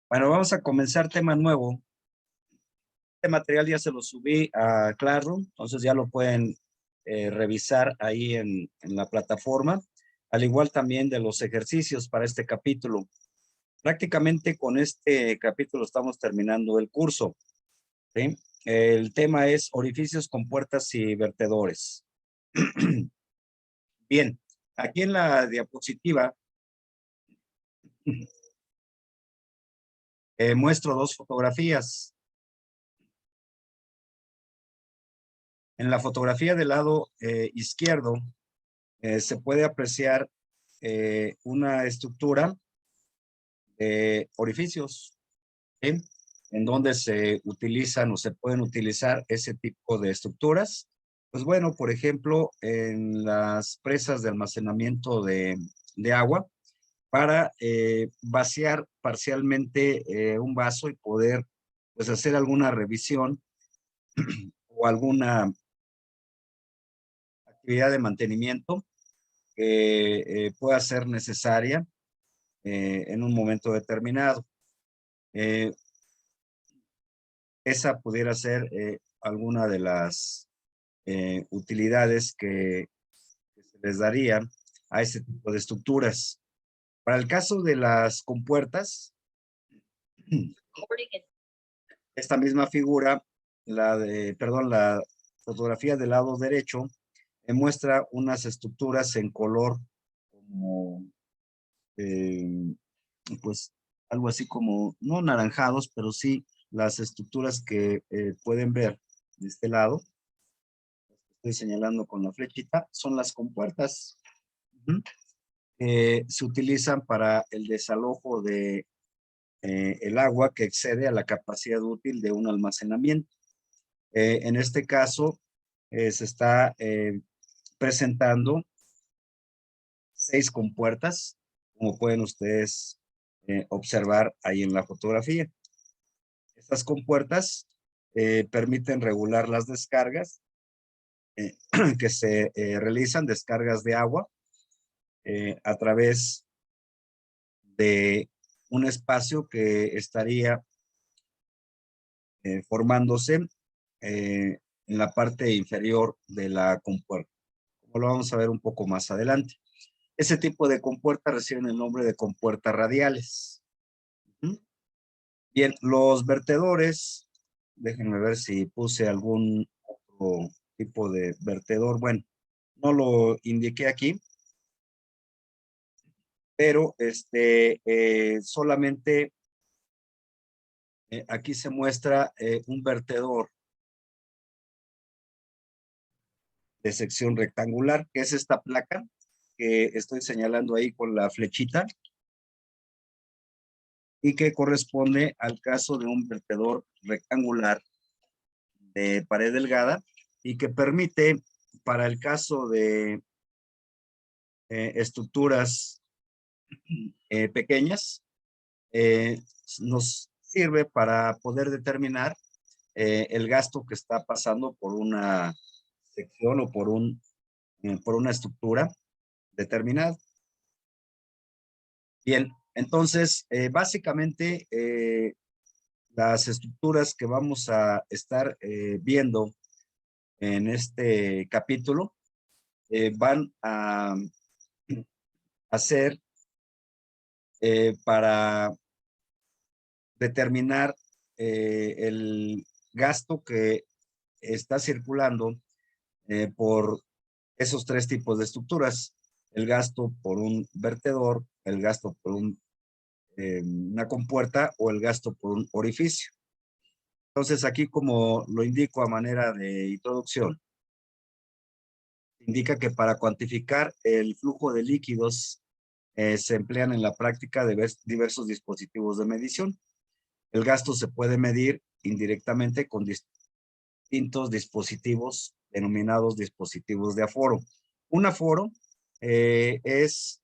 Bueno, vamos a comenzar tema nuevo. Este material ya se lo subí a Classroom, entonces ya lo pueden revisar ahí en la plataforma, al igual también de los ejercicios para este capítulo. Prácticamente con este capítulo estamos terminando el curso, ¿sí? El tema es orificios, compuertas y vertedores. Bien, aquí en la diapositiva muestro dos fotografías. En la fotografía del lado izquierdo se puede apreciar una estructura de orificios, ¿sí? En donde se utilizan o se pueden utilizar ese tipo de estructuras. Pues bueno, por ejemplo, en las presas de almacenamiento de agua, para vaciar parcialmente un vaso y poder pues hacer alguna revisión o alguna actividad de mantenimiento que pueda ser necesaria en un momento determinado. Esa pudiera ser alguna de las utilidades que se les darían a ese tipo de estructuras. Para el caso de las compuertas, esta misma figura, la fotografía del lado derecho, muestra unas estructuras en color como, eh, pues, algo así como, no naranjados, pero sí las estructuras que pueden ver de este lado. Estoy señalando con la flechita, son las compuertas. Se utilizan para el desalojo de el agua que excede a la capacidad útil de un almacenamiento. En este caso, se está presentando 6 compuertas, como pueden ustedes observar ahí en la fotografía. Estas compuertas permiten regular las descargas que se realizan, descargas de agua, a través de un espacio que estaría formándose en la parte inferior de la compuerta, como lo vamos a ver un poco más adelante. Ese tipo de compuertas reciben el nombre de compuertas radiales. Bien, los vertedores, déjenme ver si puse algún otro tipo de vertedor. Bueno, no lo indiqué aquí, pero solamente aquí se muestra un vertedor de sección rectangular, que es esta placa que estoy señalando ahí con la flechita y que corresponde al caso de un vertedor rectangular de pared delgada y que permite, para el caso de estructuras pequeñas, nos sirve para poder determinar el gasto que está pasando por una sección o por una estructura determinada. Bien, entonces, básicamente, las estructuras que vamos a estar viendo en este capítulo van a ser para determinar el gasto que está circulando por esos 3 tipos de estructuras: el gasto por un vertedor, el gasto por una compuerta o el gasto por un orificio. Entonces aquí, como lo indico a manera de introducción, indica que para cuantificar el flujo de líquidos se emplean en la práctica diversos dispositivos de medición. El gasto se puede medir indirectamente con distintos dispositivos denominados dispositivos de aforo. Un aforo eh, es,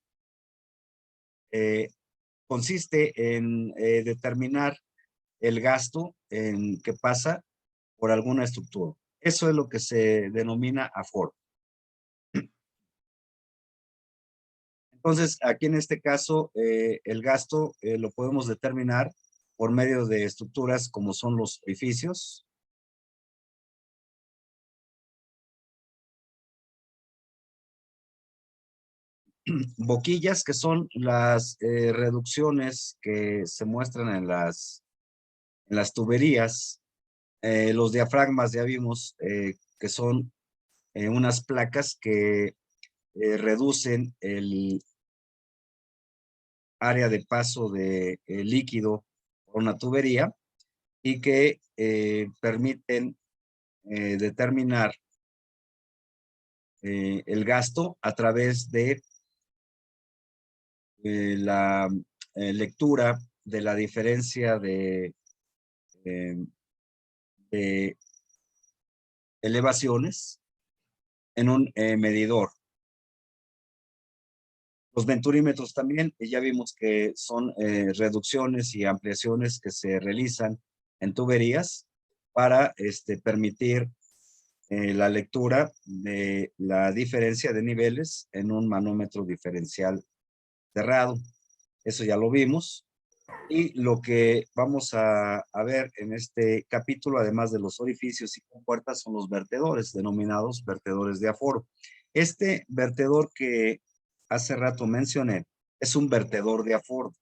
eh, consiste en determinar el gasto que pasa por alguna estructura. Eso es lo que se denomina aforo. Entonces, aquí en este caso, el gasto lo podemos determinar por medio de estructuras como son los orificios, boquillas, que son las reducciones que se muestran en las tuberías, los diafragmas ya vimos que son unas placas que reducen el área de paso de líquido por una tubería y que permiten determinar el gasto a través de la lectura de la diferencia eh, de elevaciones en un medidor. Los venturímetros también, ya vimos que son reducciones y ampliaciones que se realizan en tuberías para permitir la lectura de la diferencia de niveles en un manómetro diferencial cerrado. Eso ya lo vimos. Y lo que vamos a ver en este capítulo, además de los orificios y compuertas, son los vertedores, denominados vertedores de aforo. Este vertedor que hace rato mencioné es un vertedor de aforo,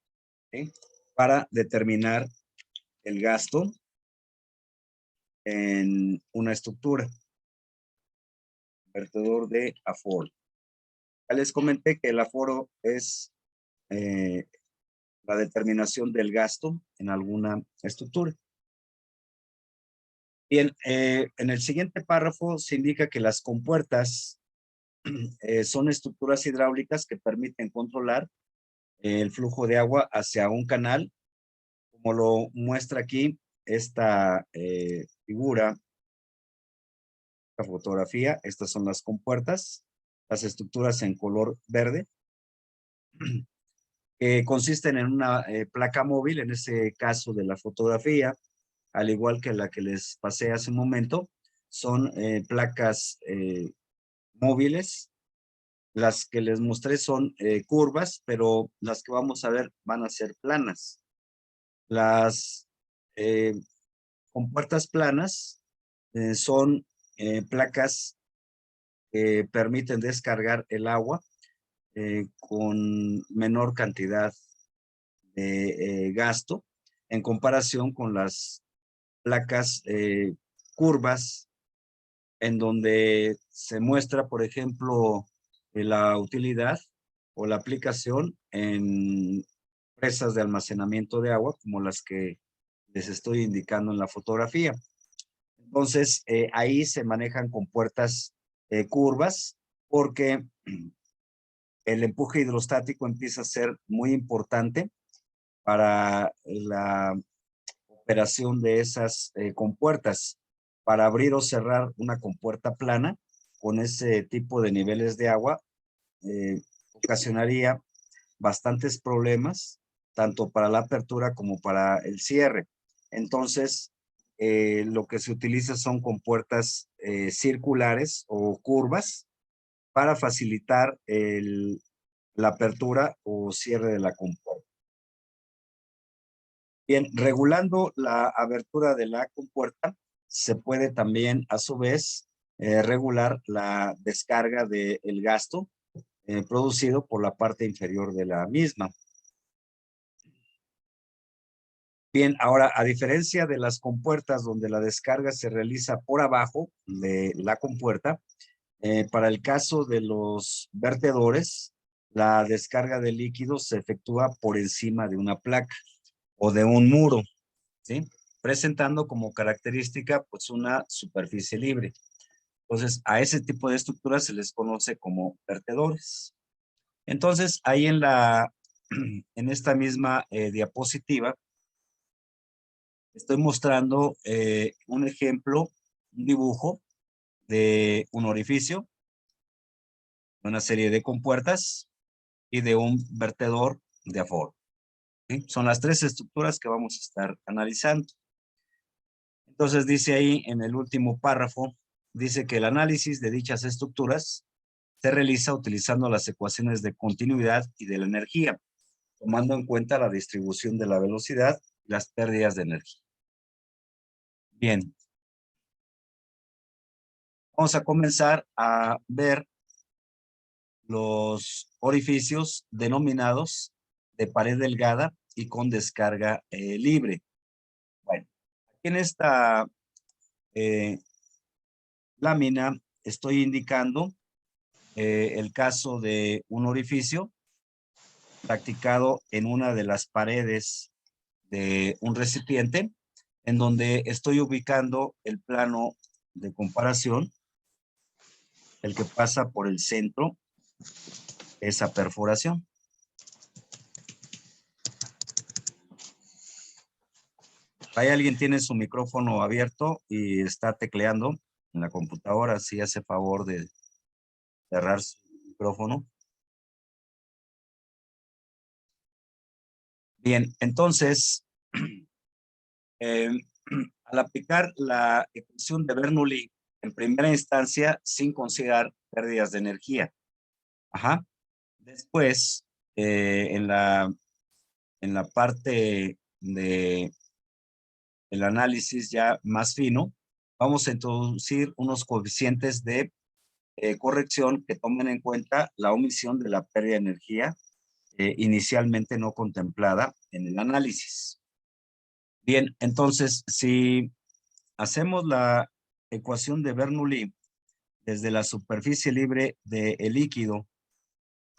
¿sí? Para determinar el gasto en una estructura. Vertedor de aforo. Ya les comenté que el aforo es la determinación del gasto en alguna estructura. Bien, en el siguiente párrafo se indica que las compuertas son estructuras hidráulicas que permiten controlar el flujo de agua hacia un canal, como lo muestra aquí esta figura, esta fotografía. Estas son las compuertas, las estructuras en color verde, que consisten en una placa móvil, en ese caso de la fotografía, al igual que la que les pasé hace un momento, son placas móviles. Las que les mostré son curvas, pero las que vamos a ver van a ser planas. Las compuertas planas son placas que permiten descargar el agua con menor cantidad de gasto en comparación con las placas curvas, en donde se muestra, por ejemplo, la utilidad o la aplicación en presas de almacenamiento de agua, como las que les estoy indicando en la fotografía. Entonces, ahí se manejan compuertas curvas, porque el empuje hidrostático empieza a ser muy importante para la operación de esas compuertas. Para abrir o cerrar una compuerta plana con ese tipo de niveles de agua, ocasionaría bastantes problemas, tanto para la apertura como para el cierre. Entonces, lo que se utiliza son compuertas circulares o curvas para facilitar la apertura o cierre de la compuerta. Bien, regulando la abertura de la compuerta, se puede también, a su vez, regular la descarga del gasto producido por la parte inferior de la misma. Bien, ahora, a diferencia de las compuertas donde la descarga se realiza por abajo de la compuerta, para el caso de los vertedores, la descarga de líquidos se efectúa por encima de una placa o de un muro, ¿sí? Presentando como característica pues una superficie libre. Entonces, a ese tipo de estructuras se les conoce como vertedores. Entonces, ahí en esta misma diapositiva, estoy mostrando un ejemplo, un dibujo de un orificio, una serie de compuertas y de un vertedor de aforo, ¿sí? Son las tres estructuras que vamos a estar analizando. Entonces dice ahí en el último párrafo, dice que el análisis de dichas estructuras se realiza utilizando las ecuaciones de continuidad y de la energía, tomando en cuenta la distribución de la velocidad las pérdidas de energía. Bien, vamos a comenzar a ver los orificios denominados de pared delgada y con descarga libre. Bueno, aquí en esta lámina estoy indicando el caso de un orificio practicado en una de las paredes de un recipiente, en donde estoy ubicando el plano de comparación, el que pasa por el centro, esa perforación. Ahí alguien tiene su micrófono abierto y está tecleando en la computadora, si hace favor de cerrar su micrófono. Bien, entonces, al aplicar la ecuación de Bernoulli en primera instancia, sin considerar pérdidas de energía. Ajá. Después, en la parte de el análisis ya más fino, vamos a introducir unos coeficientes de corrección que tomen en cuenta la omisión de la pérdida de energía inicialmente no contemplada en el análisis. Bien, entonces, si hacemos la ecuación de Bernoulli desde la superficie libre del líquido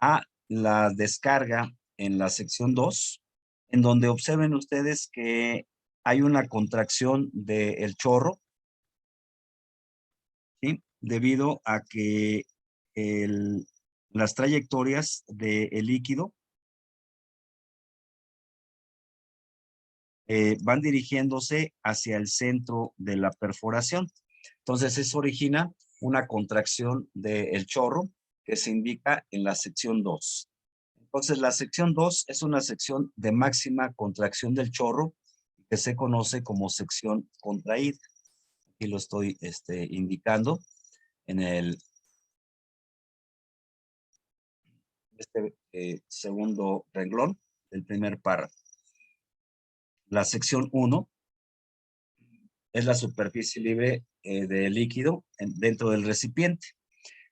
a la descarga en la sección 2, en donde observen ustedes que hay una contracción del chorro, ¿sí? Debido a que las trayectorias del líquido van dirigiéndose hacia el centro de la perforación. Entonces, eso origina una contracción del chorro que se indica en la sección 2. Entonces, la sección 2 es una sección de máxima contracción del chorro que se conoce como sección contraída. Aquí lo estoy indicando en segundo renglón del primer párrafo. La sección 1 es la superficie libre de líquido dentro del recipiente.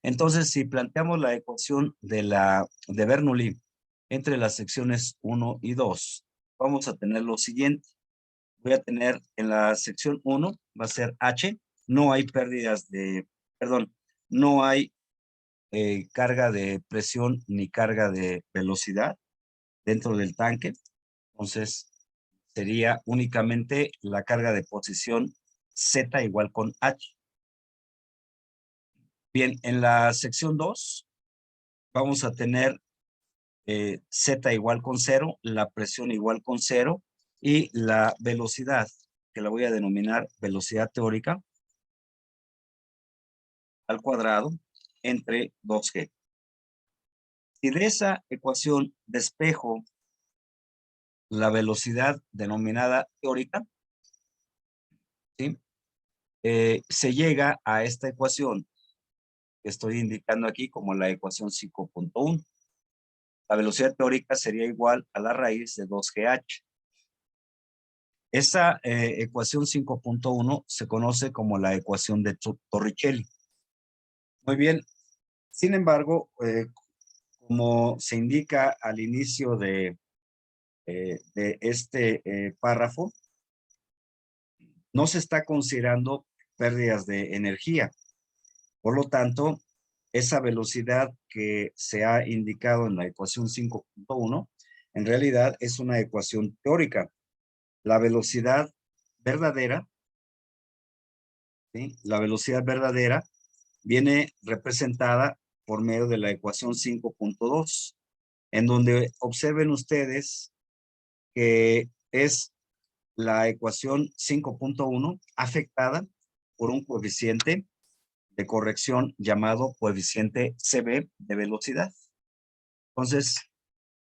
Entonces, si planteamos la ecuación de Bernoulli entre las secciones 1 y 2, vamos a tener lo siguiente. Voy a tener en la sección 1, va a ser H, no hay pérdidas de, perdón, no hay carga de presión ni carga de velocidad dentro del tanque. Entonces, sería únicamente la carga de posición Z igual con H. Bien, en la sección 2 vamos a tener Z igual con 0, la presión igual con 0 y la velocidad, que la voy a denominar velocidad teórica, al cuadrado entre 2G. Si de esa ecuación despejo la velocidad denominada teórica, ¿sí? Se llega a esta ecuación que estoy indicando aquí como la ecuación 5.1. La velocidad teórica sería igual a la raíz de 2GH. Esa ecuación 5.1 se conoce como la ecuación de Torricelli. Muy bien. Sin embargo, como se indica al inicio de este párrafo, no se está considerando pérdidas de energía. Por lo tanto, esa velocidad que se ha indicado en la ecuación 5.1, en realidad es una ecuación teórica. La velocidad verdadera, ¿sí? La velocidad verdadera viene representada por medio de la ecuación 5.2, en donde observen ustedes que es la ecuación 5.1 afectada por un coeficiente de corrección llamado coeficiente CB de velocidad. Entonces,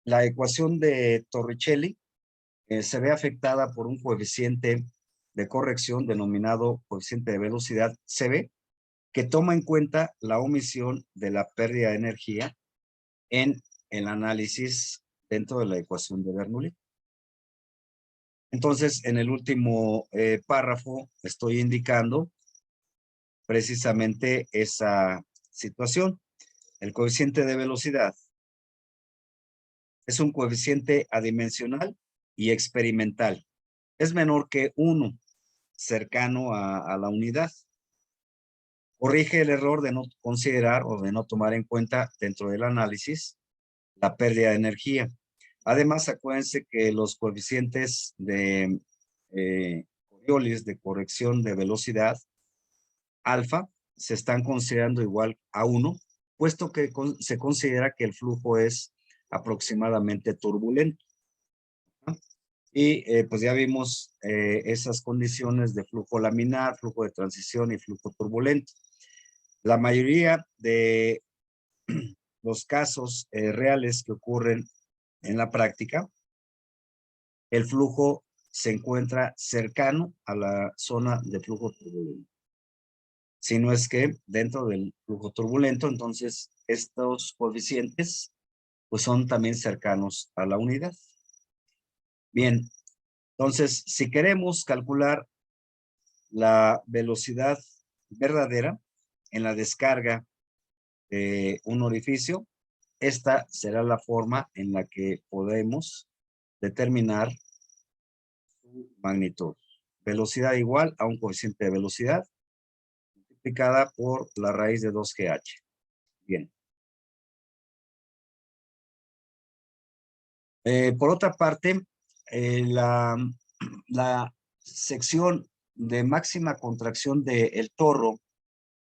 la ecuación de Torricelli se ve afectada por un coeficiente de corrección denominado coeficiente de velocidad CB, que toma en cuenta la omisión de la pérdida de energía en el análisis dentro de la ecuación de Bernoulli. Entonces, en el último párrafo estoy indicando precisamente esa situación. El coeficiente de velocidad es un coeficiente adimensional y experimental. Es menor que 1, cercano a la unidad. Corrige el error de no considerar o de no tomar en cuenta dentro del análisis la pérdida de energía. Además, acuérdense que los coeficientes de Coriolis, de corrección de velocidad, alfa, se están considerando igual a 1, puesto que se considera que el flujo es aproximadamente turbulento. Y pues ya vimos esas condiciones de flujo laminar, flujo de transición y flujo turbulento. La mayoría de los casos reales que ocurren en la práctica, el flujo se encuentra cercano a la zona de flujo turbulento. Si no es que dentro del flujo turbulento, entonces estos coeficientes pues son también cercanos a la unidad. Bien, entonces si queremos calcular la velocidad verdadera en la descarga de un orificio, esta será la forma en la que podemos determinar su magnitud. Velocidad igual a un coeficiente de velocidad multiplicada por la raíz de 2GH. Bien. Por otra parte, la sección de máxima contracción del torro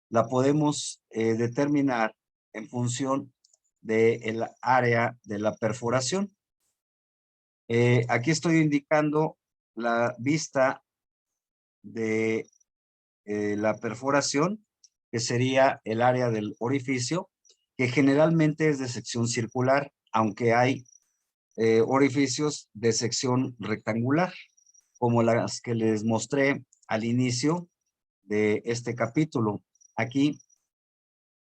la podemos determinar en función del área de la perforación. Aquí estoy indicando la vista de la perforación, que sería el área del orificio, que generalmente es de sección circular, aunque hay orificios de sección rectangular, como las que les mostré al inicio de este capítulo. Aquí,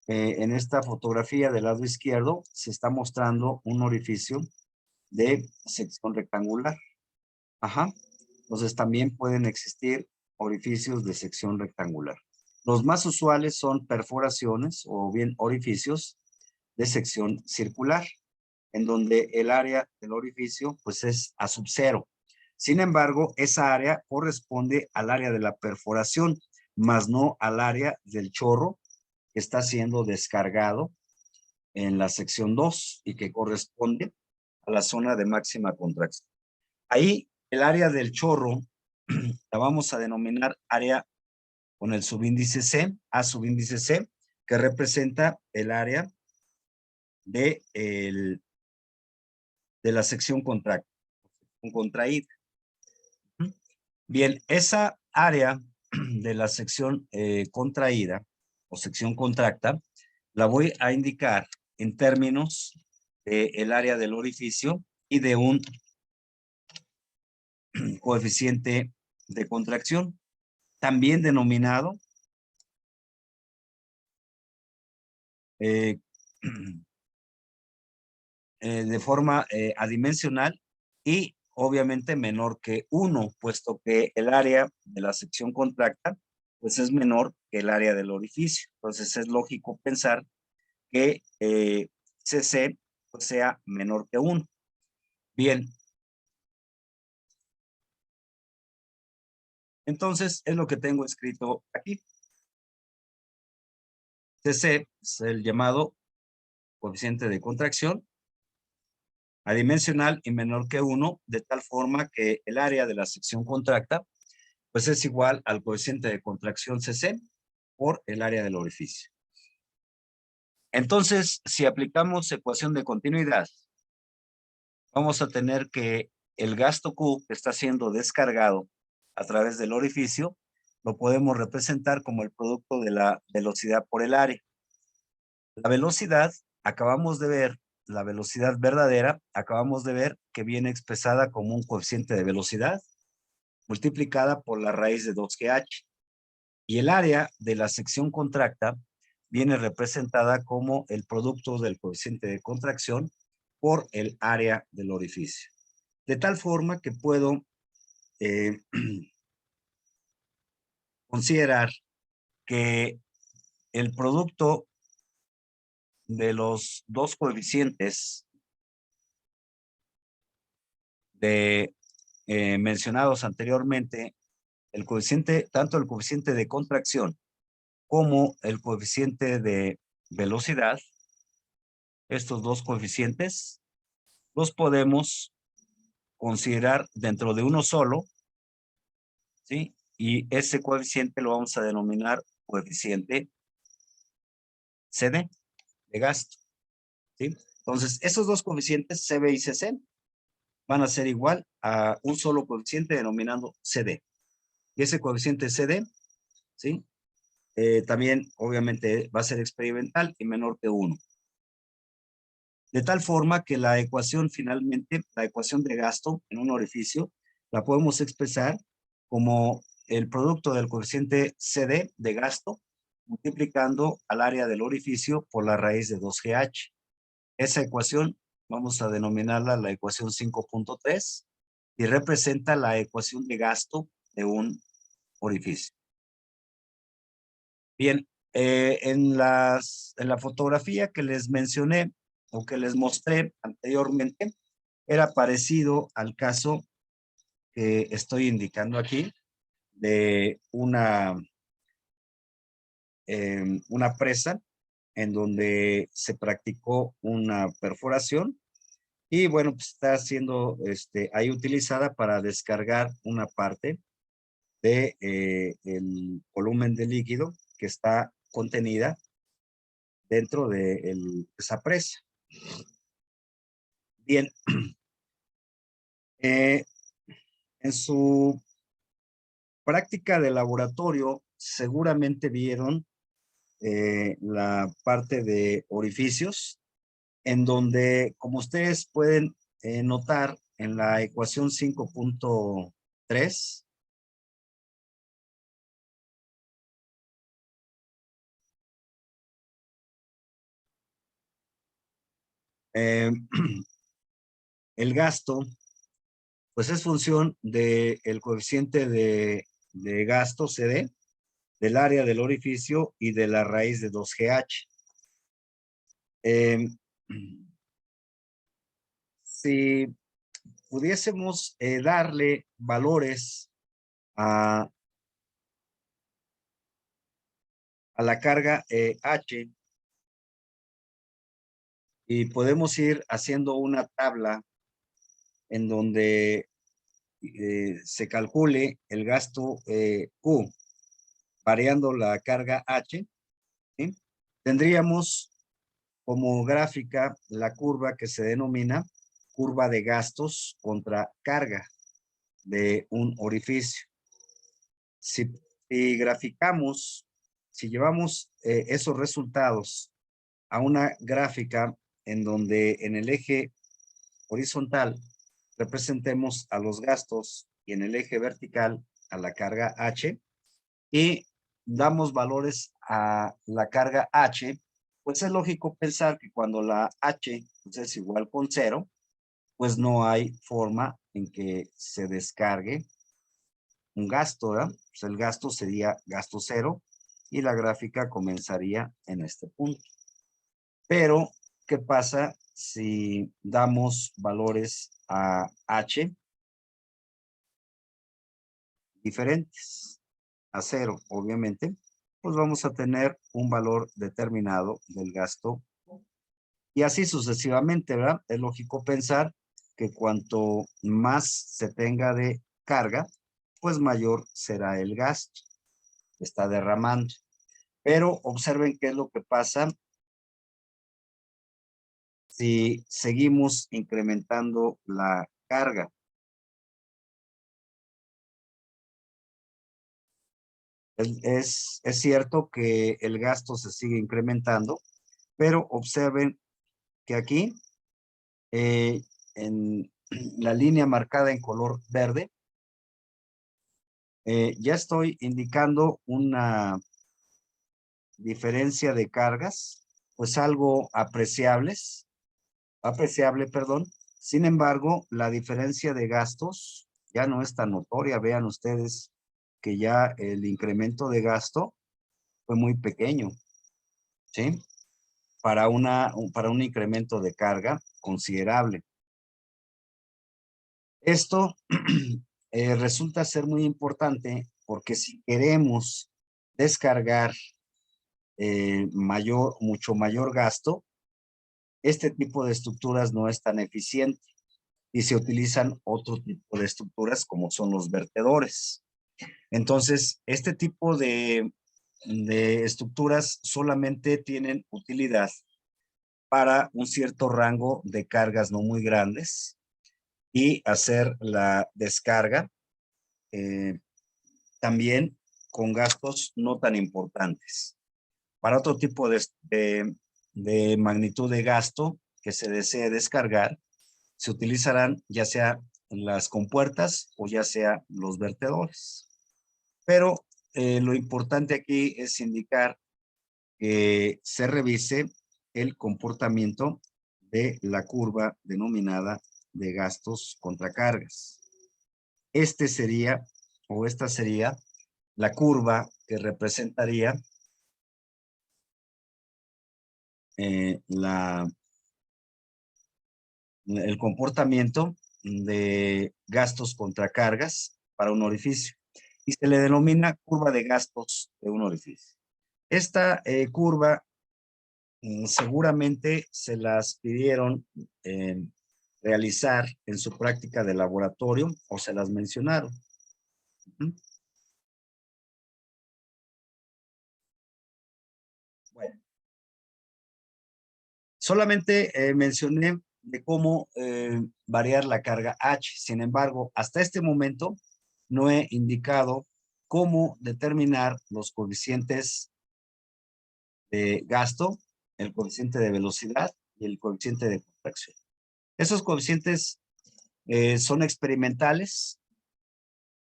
en esta fotografía del lado izquierdo, se está mostrando un orificio de sección rectangular. Ajá. Entonces también pueden existir orificios de sección rectangular. Los más usuales son perforaciones o bien orificios de sección circular, en donde el área del orificio pues es a sub cero. Sin embargo, esa área corresponde al área de la perforación, más no al área del chorro que está siendo descargado en la sección 2 y que corresponde a la zona de máxima contracción. Ahí el área del chorro la vamos a denominar área con el subíndice C, A subíndice C, que representa el área de, de la sección contraída. Bien, esa área de la sección contraída o sección contracta, la voy a indicar en términos del área del orificio y de un coeficiente de contracción, también denominado de forma adimensional y obviamente menor que 1, puesto que el área de la sección contracta pues es menor que el área del orificio. Entonces es lógico pensar que CC pues, sea menor que 1. Bien. Entonces es lo que tengo escrito aquí. CC es el llamado coeficiente de contracción adimensional y menor que 1, de tal forma que el área de la sección contracta pues es igual al coeficiente de contracción CC por el área del orificio. Entonces, si aplicamos ecuación de continuidad, vamos a tener que el gasto Q que está siendo descargado a través del orificio, lo podemos representar como el producto de la velocidad por el área. La velocidad, acabamos de ver, la velocidad verdadera, acabamos de ver que viene expresada como un coeficiente de velocidad multiplicada por la raíz de 2GH. Y el área de la sección contracta viene representada como el producto del coeficiente de contracción por el área del orificio. De tal forma que puedo considerar que el producto de los dos coeficientes mencionados anteriormente, tanto el coeficiente de contracción como el coeficiente de velocidad, estos dos coeficientes los podemos considerar dentro de uno solo, ¿sí? Y ese coeficiente lo vamos a denominar coeficiente CD de gasto, ¿sí? Entonces, esos dos coeficientes CB y CC van a ser igual a un solo coeficiente denominado CD. Y ese coeficiente CD, ¿sí? También, obviamente, va a ser experimental y menor que 1. De tal forma que la ecuación finalmente, la ecuación de gasto en un orificio, la podemos expresar como el producto del coeficiente CD de gasto multiplicando al área del orificio por la raíz de 2GH. Esa ecuación vamos a denominarla la ecuación 5.3 y representa la ecuación de gasto de un orificio. Bien, en la fotografía que les mencioné o que les mostré anteriormente, era parecido al caso que estoy indicando aquí de una presa en donde se practicó una perforación y bueno, pues está siendo ahí utilizada para descargar una parte de el volumen de líquido que está contenida dentro de esa presa. Bien, en su práctica de laboratorio seguramente vieron la parte de orificios, en donde, como ustedes pueden notar en la ecuación 5.3, el gasto, pues es función del coeficiente de gasto CD, del área del orificio y de la raíz de 2GH. Si pudiésemos darle valores a la carga H y podemos ir haciendo una tabla en donde se calcule el gasto Q variando la carga H, ¿sí? Tendríamos como gráfica la curva que se denomina curva de gastos contra carga de un orificio. Si graficamos, si llevamos esos resultados a una gráfica en donde en el eje horizontal representemos a los gastos y en el eje vertical a la carga H y damos valores a la carga H, pues es lógico pensar que cuando la H pues es igual con 0, pues no hay forma en que se descargue un gasto, ¿verdad? Pues el gasto sería gasto 0 y la gráfica comenzaría en este punto. Pero, ¿qué pasa si damos valores a H diferentes? A 0, obviamente, pues vamos a tener un valor determinado del gasto y así sucesivamente, ¿verdad? Es lógico pensar que cuanto más se tenga de carga, pues mayor será el gasto que está derramando. Pero observen qué es lo que pasa si seguimos incrementando la carga. Es cierto que el gasto se sigue incrementando, pero observen que aquí, en la línea marcada en color verde, ya estoy indicando una diferencia de cargas, pues algo apreciable, perdón. Sin embargo, la diferencia de gastos ya no es tan notoria. Vean ustedes que ya el incremento de gasto fue muy pequeño, ¿sí? Para un incremento de carga considerable. Esto resulta ser muy importante porque si queremos descargar mucho mayor gasto, este tipo de estructuras no es tan eficiente y se utilizan otro tipo de estructuras como son los vertedores. Entonces, este tipo de estructuras solamente tienen utilidad para un cierto rango de cargas no muy grandes y hacer la descarga también con gastos no tan importantes. Para otro tipo de magnitud de gasto que se desee descargar, se utilizarán ya sea las compuertas o ya sea los vertedores. Pero lo importante aquí es indicar que se revise el comportamiento de la curva denominada de gastos contra cargas. Este sería, o esta sería, la curva que representaría el comportamiento de gastos contra cargas para un orificio y se le denomina curva de gastos de un orificio. Esta curva seguramente se las pidieron realizar en su práctica de laboratorio o se las mencionaron. Bueno, solamente mencioné de cómo variar la carga H. Sin embargo, hasta este momento no he indicado cómo determinar los coeficientes de gasto, el coeficiente de velocidad y el coeficiente de contracción. Esos coeficientes son experimentales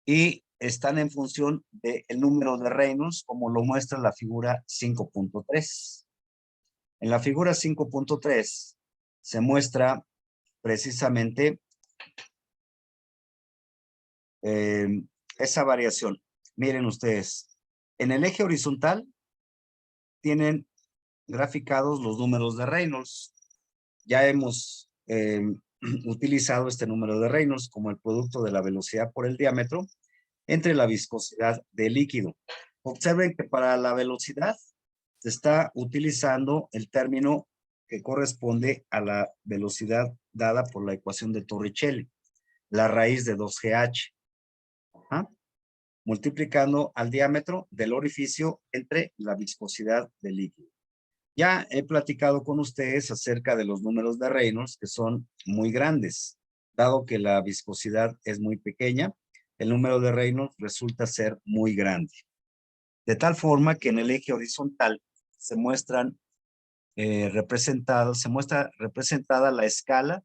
y están en función del número de Reynolds, como lo muestra la figura 5.3. En la figura 5.3 se muestra precisamente eh, esa variación. Miren ustedes, en el eje horizontal tienen graficados los números de Reynolds. Ya hemos utilizado este número de Reynolds como el producto de la velocidad por el diámetro entre la viscosidad del líquido. Observen que para la velocidad se está utilizando el término que corresponde a la velocidad dada por la ecuación de Torricelli, la raíz de 2GH, multiplicando al diámetro del orificio entre la viscosidad del líquido. Ya he platicado con ustedes acerca de los números de Reynolds, que son muy grandes. Dado que la viscosidad es muy pequeña, el número de Reynolds resulta ser muy grande. De tal forma que en el eje horizontal se muestra representada la escala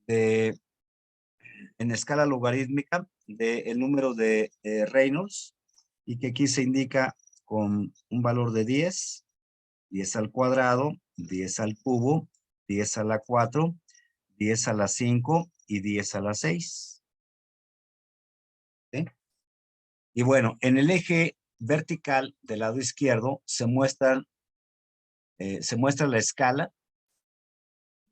en escala logarítmica del número de Reynolds y que aquí se indica con un valor de 10, 10 al cuadrado, 10 al cubo, 10 a la 4, 10 a la 5 y 10 a la 6. ¿Sí? Y bueno, en el eje vertical del lado izquierdo se muestra la escala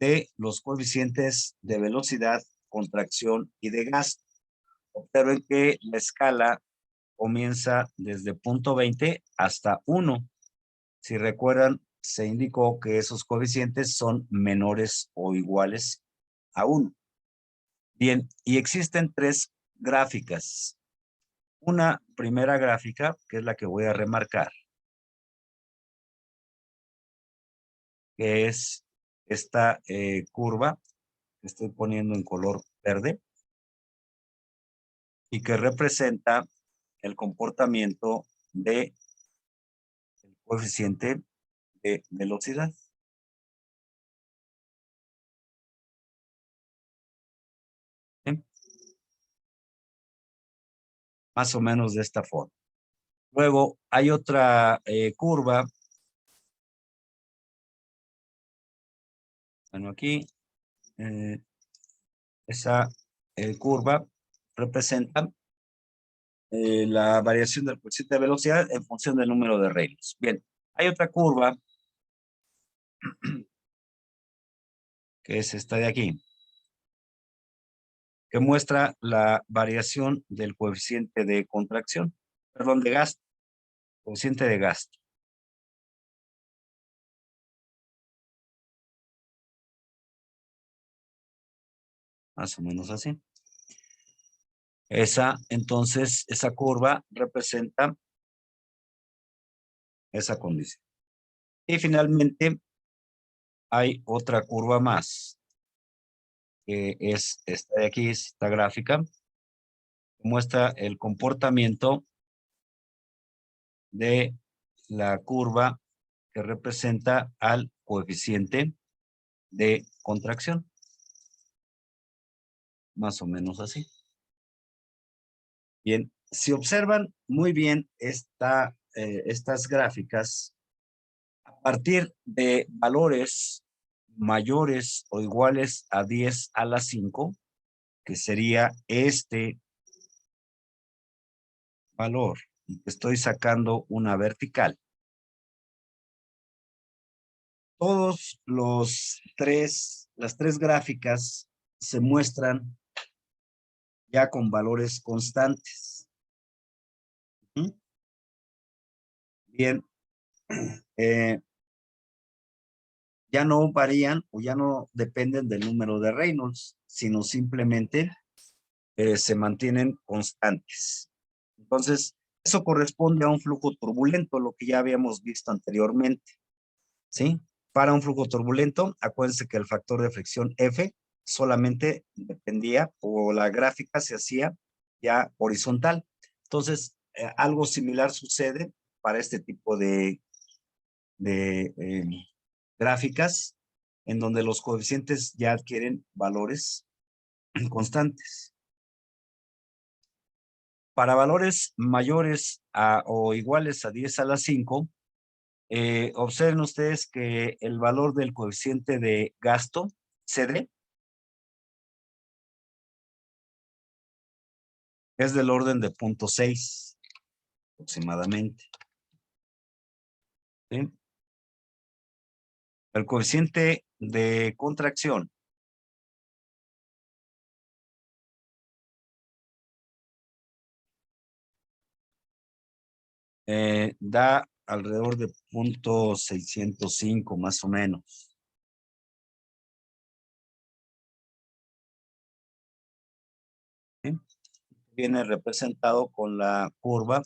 de los coeficientes de velocidad, contracción y de gasto. Observen que la escala comienza desde punto 20 hasta 1. Si recuerdan, se indicó que esos coeficientes son menores o iguales a 1. Bien, y existen tres gráficas. Una primera gráfica, que es la que voy a remarcar, que es esta curva que estoy poniendo en color verde y que representa el comportamiento del coeficiente de velocidad. ¿Sí? Más o menos de esta forma. Luego hay otra curva. Bueno, aquí Esa curva representa la variación del coeficiente de velocidad en función del número de Reynolds. Bien, hay otra curva que es esta de aquí, que muestra la variación del coeficiente de contracción, perdón, de gasto, coeficiente de gasto. Más o menos así. Entonces, esa curva representa esa condición. Y finalmente, hay otra curva más, que es esta de aquí, esta gráfica, que muestra el comportamiento de la curva que representa al coeficiente de contracción. Más o menos así. Bien, si observan muy bien estas gráficas, a partir de valores mayores o iguales a 10 a la 5, que sería este valor, y estoy sacando una vertical. Las tres gráficas se muestran ya con valores constantes. ¿Mm? Bien, ya no varían o ya no dependen del número de Reynolds, sino simplemente se mantienen constantes. Entonces, eso corresponde a un flujo turbulento, lo que ya habíamos visto anteriormente, ¿sí? Para un flujo turbulento, acuérdense que el factor de fricción F solamente dependía o la gráfica se hacía ya horizontal. Entonces, algo similar sucede para este tipo de gráficas en donde los coeficientes ya adquieren valores constantes. Para valores mayores o iguales a 10 a la 5, observen ustedes que el valor del coeficiente de gasto, CD, es del orden de 0.6 aproximadamente. ¿Sí? El coeficiente de contracción da alrededor de 0.605 más o menos. ¿Sí? Viene representado con la curva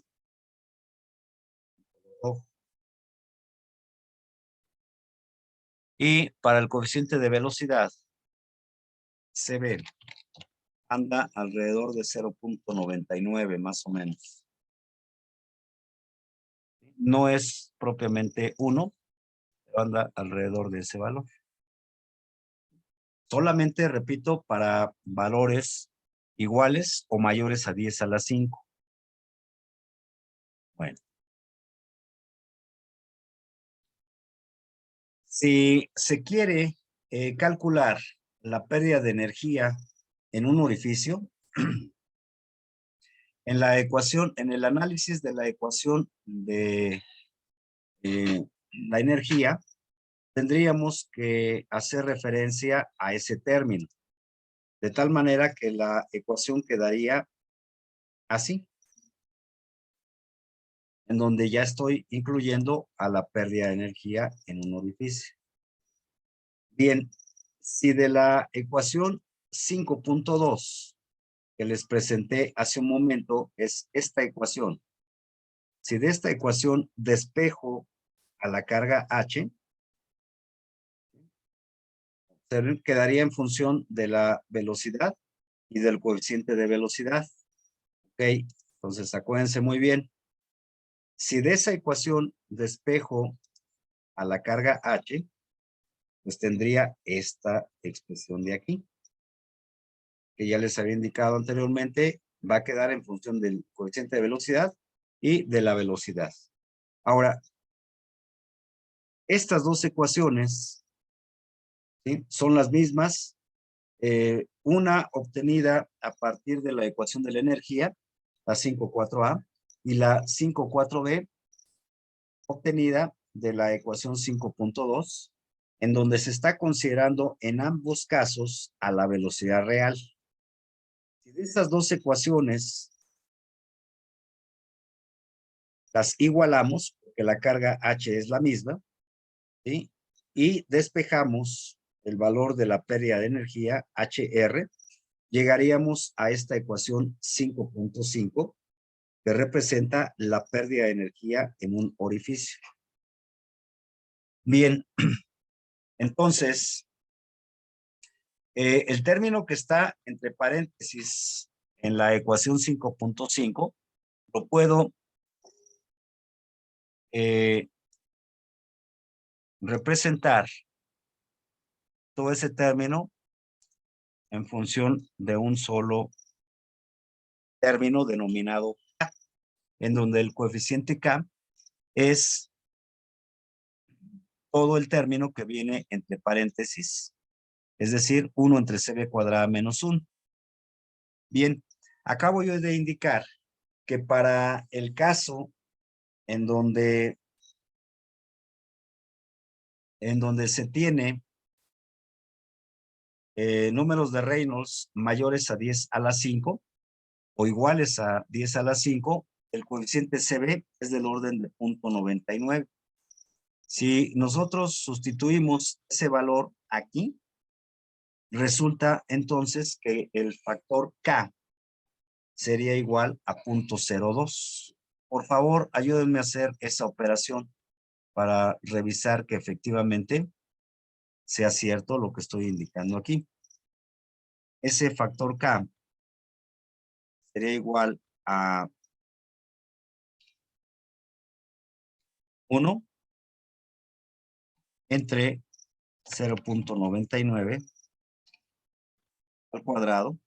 roja. Y para el coeficiente de velocidad, CB anda alrededor de 0.99 más o menos. No es propiamente 1, pero anda alrededor de ese valor. Solamente, repito, para valores iguales o mayores a 10 a la 5. Bueno. Si se quiere calcular la pérdida de energía en un orificio, en la ecuación, en el análisis de la ecuación de la energía, tendríamos que hacer referencia a ese término, de tal manera que la ecuación quedaría así, en donde ya estoy incluyendo a la pérdida de energía en un orificio. Bien, si de la ecuación 5.2 que les presenté hace un momento es esta ecuación, si de esta ecuación despejo a la carga H, quedaría en función de la velocidad y del coeficiente de velocidad. Ok, entonces acuérdense muy bien. Si de esa ecuación despejo a la carga H, pues tendría esta expresión de aquí, que ya les había indicado anteriormente, va a quedar en función del coeficiente de velocidad y de la velocidad. Ahora, estas dos ecuaciones, ¿sí?, son las mismas una obtenida a partir de la ecuación de la energía, la 5,4A, y la 5,4B obtenida de la ecuación 5,2, en donde se está considerando en ambos casos a la velocidad real. Si de estas dos ecuaciones las igualamos, porque la carga H es la misma, ¿sí? Y despejamos el valor de la pérdida de energía, HR, llegaríamos a esta ecuación 5,5, que representa la pérdida de energía en un orificio. Bien, entonces, el término que está entre paréntesis en la ecuación 5,5 lo puedo representar todo ese término en función de un solo término denominado K, en donde el coeficiente K es todo el término que viene entre paréntesis, es decir, 1 entre CB cuadrada menos 1. Bien, acabo yo de indicar que para el caso en donde se tiene números de Reynolds mayores a 10 a la 5 o iguales a 10 a la 5, el coeficiente CB es del orden de 0,99. Si nosotros sustituimos ese valor aquí, resulta entonces que el factor K sería igual a 0,02. Por favor, ayúdenme a hacer esa operación para revisar que efectivamente sea cierto lo que estoy indicando aquí. Ese factor K sería igual a 1 entre 0,99 al cuadrado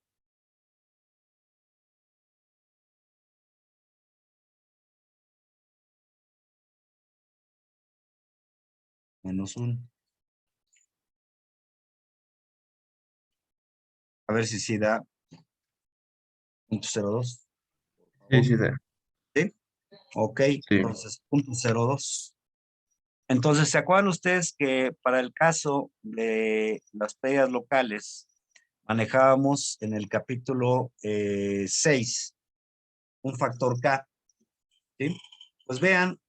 menos 1. A ver si sí da 0,02. Sí, sí, sí. ¿Sí? Ok, Sí. entonces 0,02. Entonces, ¿se acuerdan ustedes que para el caso de las pérdidas locales manejábamos en el capítulo 6 un factor K? ¿Sí? Pues vean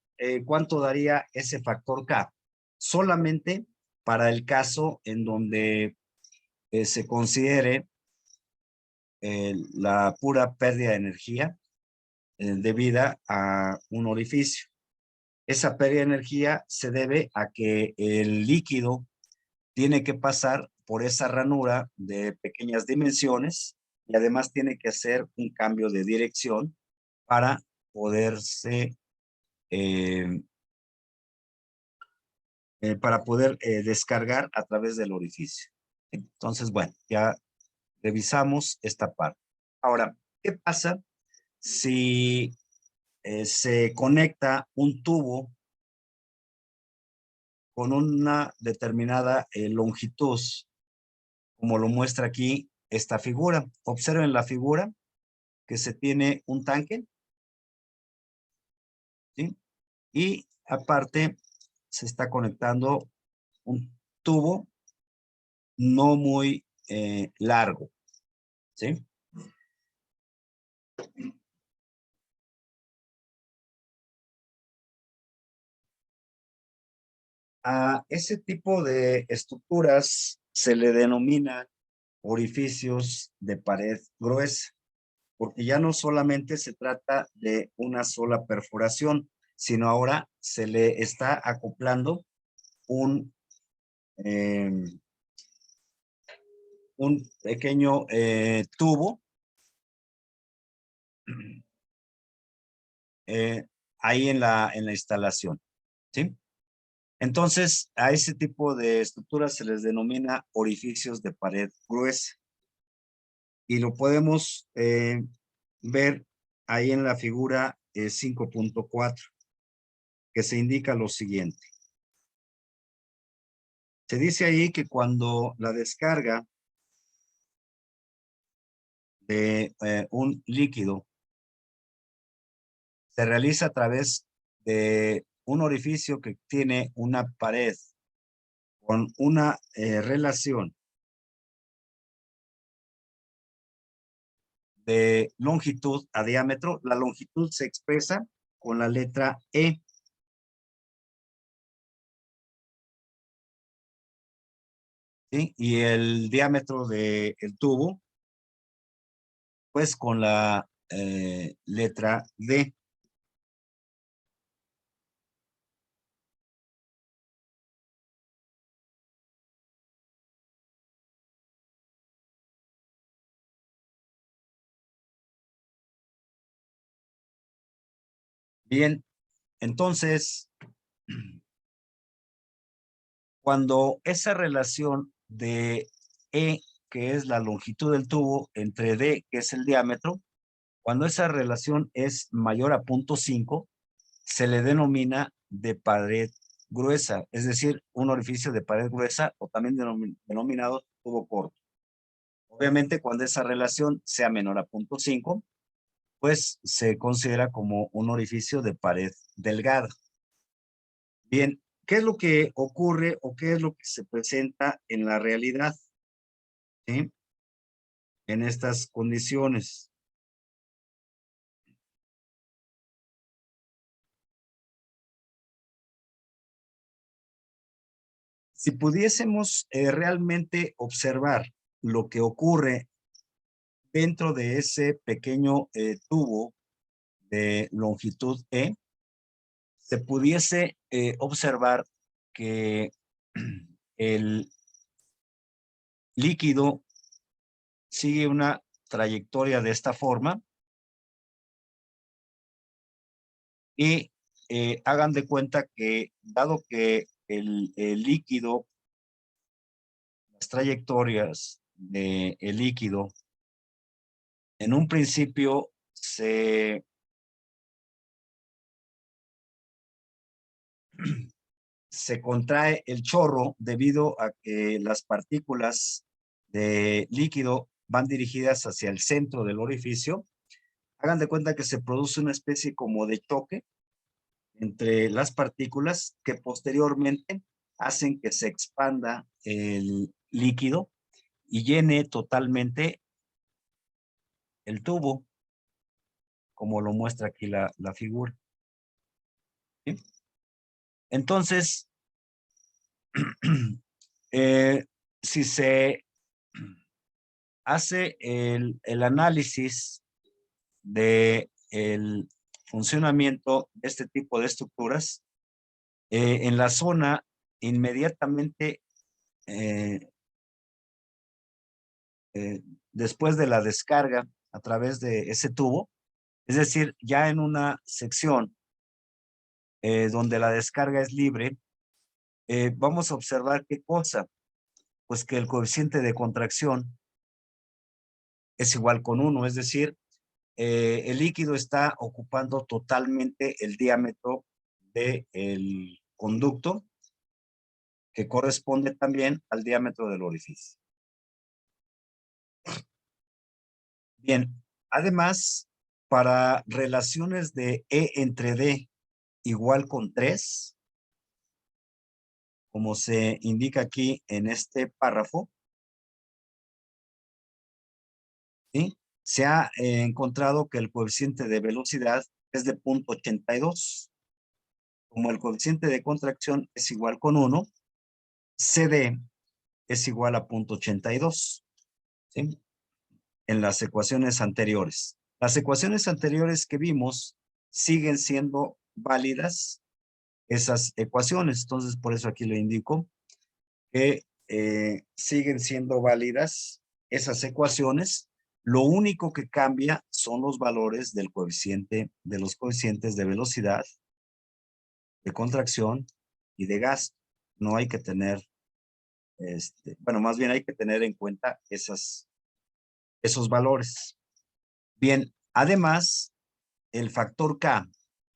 cuánto daría ese factor K. Solamente para el caso en donde se considere la pura pérdida de energía debida a un orificio. Esa pérdida de energía se debe a que el líquido tiene que pasar por esa ranura de pequeñas dimensiones y además tiene que hacer un cambio de dirección para poderse descargar a través del orificio. Entonces, bueno, ya revisamos esta parte. Ahora, ¿qué pasa si se conecta un tubo con una determinada longitud, como lo muestra aquí esta figura? Observen la figura que se tiene un tanque, ¿sí? Y aparte se está conectando un tubo no muy largo, ¿sí? A ese tipo de estructuras se le denomina orificios de pared gruesa, porque ya no solamente se trata de una sola perforación, sino ahora se le está acoplando un, eh, un pequeño tubo ahí en la instalación, ¿sí? Entonces, a ese tipo de estructuras se les denomina orificios de pared gruesa. Y lo podemos ver ahí en la figura 5,4, que se indica lo siguiente. Se dice ahí que cuando la descarga de un líquido se realiza a través de un orificio que tiene una pared con una relación de longitud a diámetro. La longitud se expresa con la letra E. ¿Sí? Y el diámetro del tubo, pues con la letra D. Bien, entonces, cuando esa relación de E, que es la longitud del tubo, entre D, que es el diámetro, cuando esa relación es mayor a 0.5, se le denomina de pared gruesa, es decir, un orificio de pared gruesa o también denominado tubo corto. Obviamente, cuando esa relación sea menor a 0.5, pues se considera como un orificio de pared delgada. Bien, ¿qué es lo que ocurre o qué es lo que se presenta en la realidad? ¿Sí? En estas condiciones. Si pudiésemos realmente observar lo que ocurre dentro de ese pequeño tubo de longitud E, se pudiese observar que el líquido sigue una trayectoria de esta forma y hagan de cuenta que dado que el líquido, las trayectorias del líquido en un principio se contrae el chorro debido a que las partículas de líquido van dirigidas hacia el centro del orificio. Hagan de cuenta que se produce una especie como de choque entre las partículas que posteriormente hacen que se expanda el líquido y llene totalmente el tubo, como lo muestra aquí la figura. ¿Sí? Entonces, eh, si se hace el análisis de el funcionamiento de este tipo de estructuras, en la zona inmediatamente eh, eh, después de la descarga a través de ese tubo, es decir, ya en una sección donde la descarga es libre, vamos a observar qué cosa, pues que el coeficiente de contracción es igual con 1, es decir, el líquido está ocupando totalmente el diámetro del conducto, que corresponde también al diámetro del orificio. Bien, además, para relaciones de E entre D igual con 3, como se indica aquí en este párrafo, ¿sí? Se ha encontrado que el coeficiente de velocidad es de 0.82. Como el coeficiente de contracción es igual con 1, CD es igual a 0.82, ¿sí? En las ecuaciones anteriores. Las ecuaciones anteriores que vimos siguen siendo válidas esas ecuaciones. Entonces, por eso aquí le indico que siguen siendo válidas esas ecuaciones. Lo único que cambia son los valores del coeficiente, de los coeficientes de velocidad, de contracción y de gasto. No hay que tener, bueno, más bien hay que tener en cuenta esos valores. Bien, además, el factor K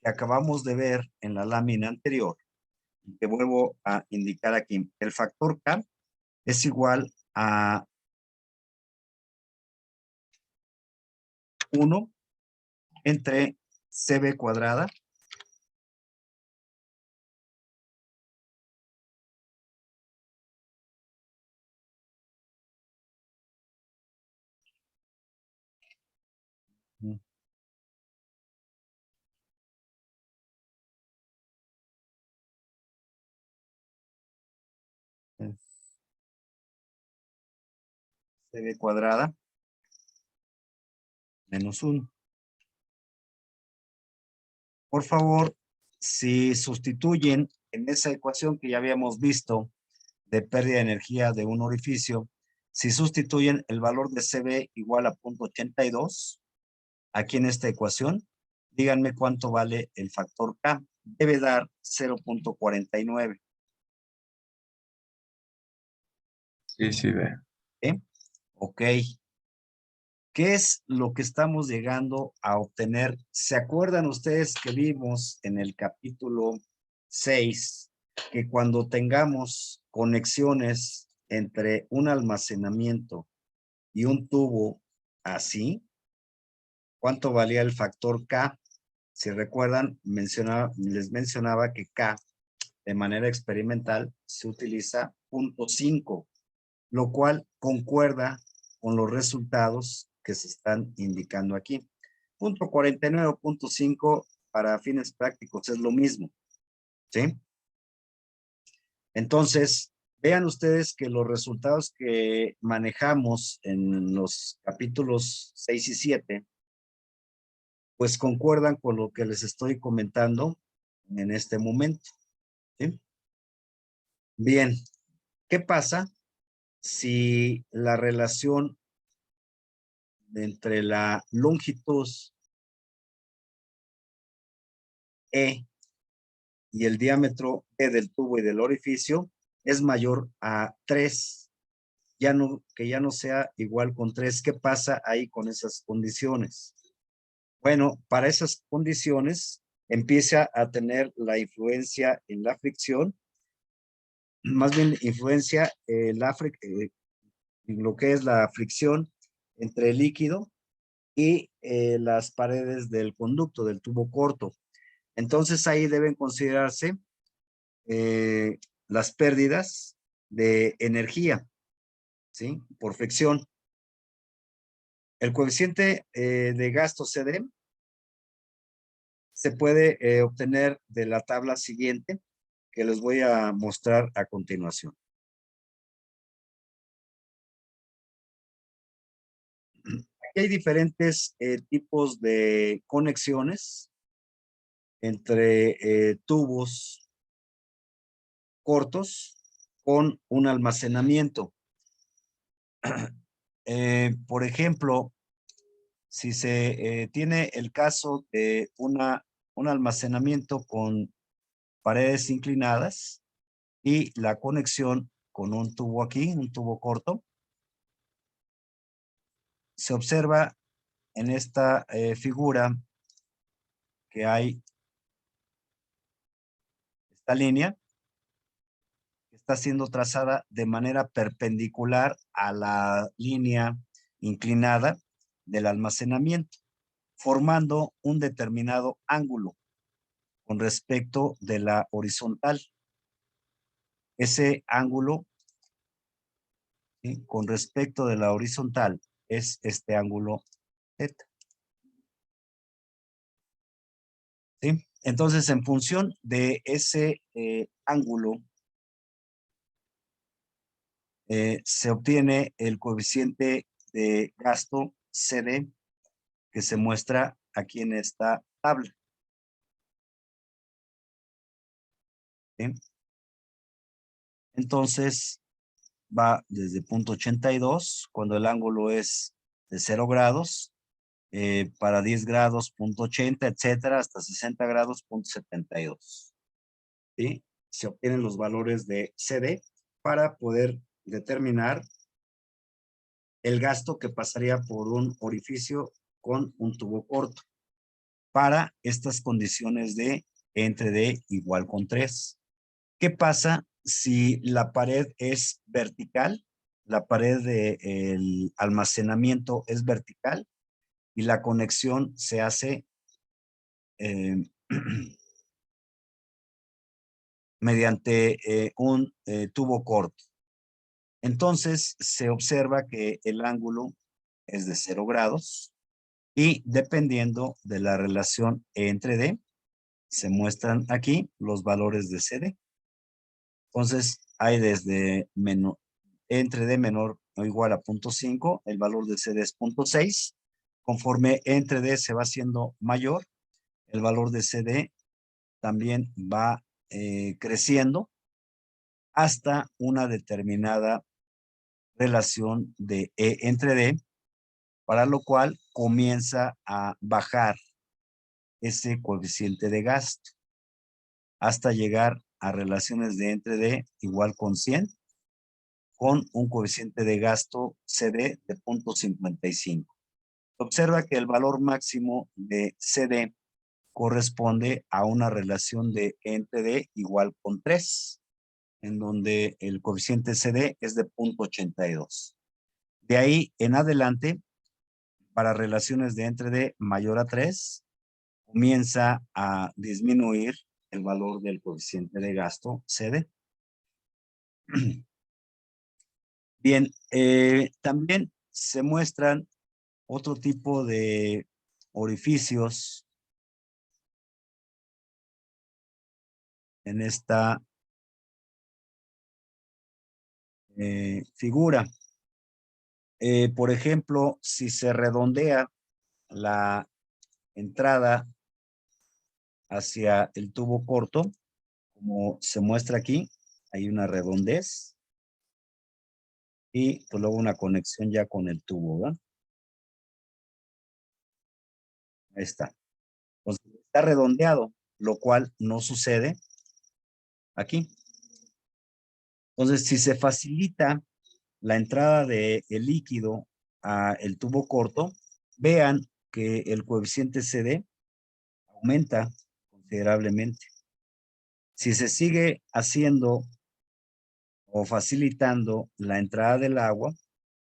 que acabamos de ver en la lámina anterior, que vuelvo a indicar aquí, el factor K es igual a 1 entre CB cuadrada CB cuadrada menos 1. Por favor, si sustituyen en esa ecuación que ya habíamos visto de pérdida de energía de un orificio, si sustituyen el valor de CB igual a 0.82, aquí en esta ecuación, díganme cuánto vale el factor K. Debe dar 0.49. Sí, sí, ve. Ok. ¿Qué es lo que estamos llegando a obtener? ¿Se acuerdan ustedes que vimos en el capítulo 6 que cuando tengamos conexiones entre un almacenamiento y un tubo así, cuánto valía el factor K? Si recuerdan, les mencionaba que K de manera experimental se utiliza 0.5, lo cual concuerda con los resultados que se están indicando aquí. 0.49 o 0.5 para fines prácticos es lo mismo, ¿sí? Entonces, vean ustedes que los resultados que manejamos en los capítulos 6 y 7, pues concuerdan con lo que les estoy comentando en este momento, ¿sí? Bien, ¿qué pasa si la relación entre la longitud E y el diámetro E del tubo y del orificio es mayor a 3, que ya no sea igual con 3? ¿Qué pasa ahí con esas condiciones? Bueno, para esas condiciones empieza a tener la influencia en la fricción, más bien influencia en lo que es la fricción entre el líquido y las paredes del conducto, del tubo corto. Entonces ahí deben considerarse eh, las pérdidas de energía, ¿sí? Por fricción. El coeficiente de gasto CD se puede obtener de la tabla siguiente que les voy a mostrar a continuación. Aquí hay diferentes tipos de conexiones entre tubos cortos con un almacenamiento. Por ejemplo, si se tiene el caso de un almacenamiento con paredes inclinadas y la conexión con un tubo aquí, un tubo corto, se observa en esta figura que hay esta línea que está siendo trazada de manera perpendicular a la línea inclinada del almacenamiento, formando un determinado ángulo con respecto de la horizontal. Ese ángulo, ¿sí?, con respecto de la horizontal es este ángulo θ. ¿Sí? Entonces, en función de ese ángulo, se obtiene el coeficiente de gasto CD que se muestra aquí en esta tabla. ¿Sí? Entonces, va desde 0.82, cuando el ángulo es de 0 grados, para 10 grados, 0.80, etcétera, hasta 60 grados, 0.72. ¿Sí? Se obtienen los valores de CD para poder determinar el gasto que pasaría por un orificio con un tubo corto para estas condiciones de entre D igual con 3. ¿Qué pasa si la pared es vertical? La pared del almacenamiento es vertical. y la conexión se hace mediante un tubo corto. Entonces se observa que el ángulo es de 0 grados y dependiendo de la relación E entre D, se muestran aquí los valores de CD. Entonces hay desde E entre D menor o igual a 0.5, el valor de CD es 0.6. Conforme E entre D se va haciendo mayor, el valor de CD también va creciendo hasta una determinada relación de E entre D, para lo cual comienza a bajar ese coeficiente de gasto hasta llegar a relaciones de entre D igual con 100, con un coeficiente de gasto CD de 0.55. Observa que el valor máximo de CD corresponde a una relación de E entre D igual con 3, en donde el coeficiente CD es de 0.82. De ahí en adelante, para relaciones de entre D mayor a 3, comienza a disminuir el valor del coeficiente de gasto CD. Bien, también se muestran otro tipo de orificios en esta figura. Por ejemplo, si se redondea la entrada hacia el tubo corto, como se muestra aquí, hay una redondez y pues luego una conexión ya con el tubo, ¿verdad? Ahí está. Entonces, está redondeado, lo cual no sucede aquí. Entonces, si se facilita la entrada del líquido a el tubo corto, vean que el coeficiente CD aumenta considerablemente. Si se sigue haciendo o facilitando la entrada del agua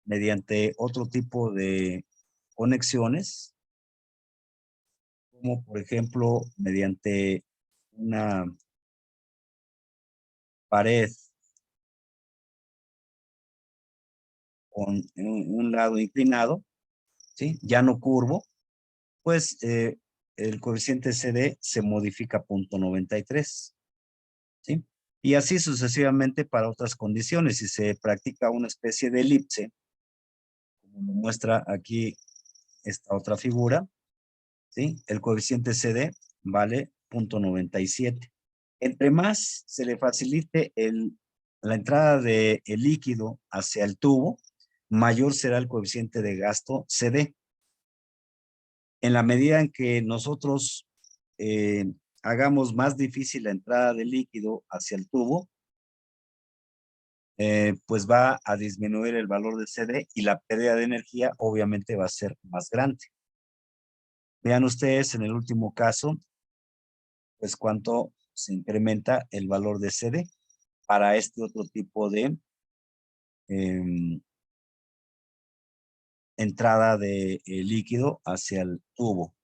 mediante otro tipo de conexiones, como por ejemplo mediante una pared con un lado inclinado, ¿sí? Ya no curvo, pues el coeficiente CD se modifica a 0.93, ¿sí? Y así sucesivamente para otras condiciones. Si se practica una especie de elipse, como lo muestra aquí esta otra figura, ¿sí? El coeficiente CD vale 0.97. Entre más se le facilite la entrada del líquido hacia el tubo, mayor será el coeficiente de gasto CD. En la medida en que nosotros hagamos más difícil la entrada del líquido hacia el tubo, pues va a disminuir el valor de CD y la pérdida de energía obviamente va a ser más grande. Vean ustedes en el último caso, pues cuánto se incrementa el valor de CD para este otro tipo de entrada de líquido hacia el tubo,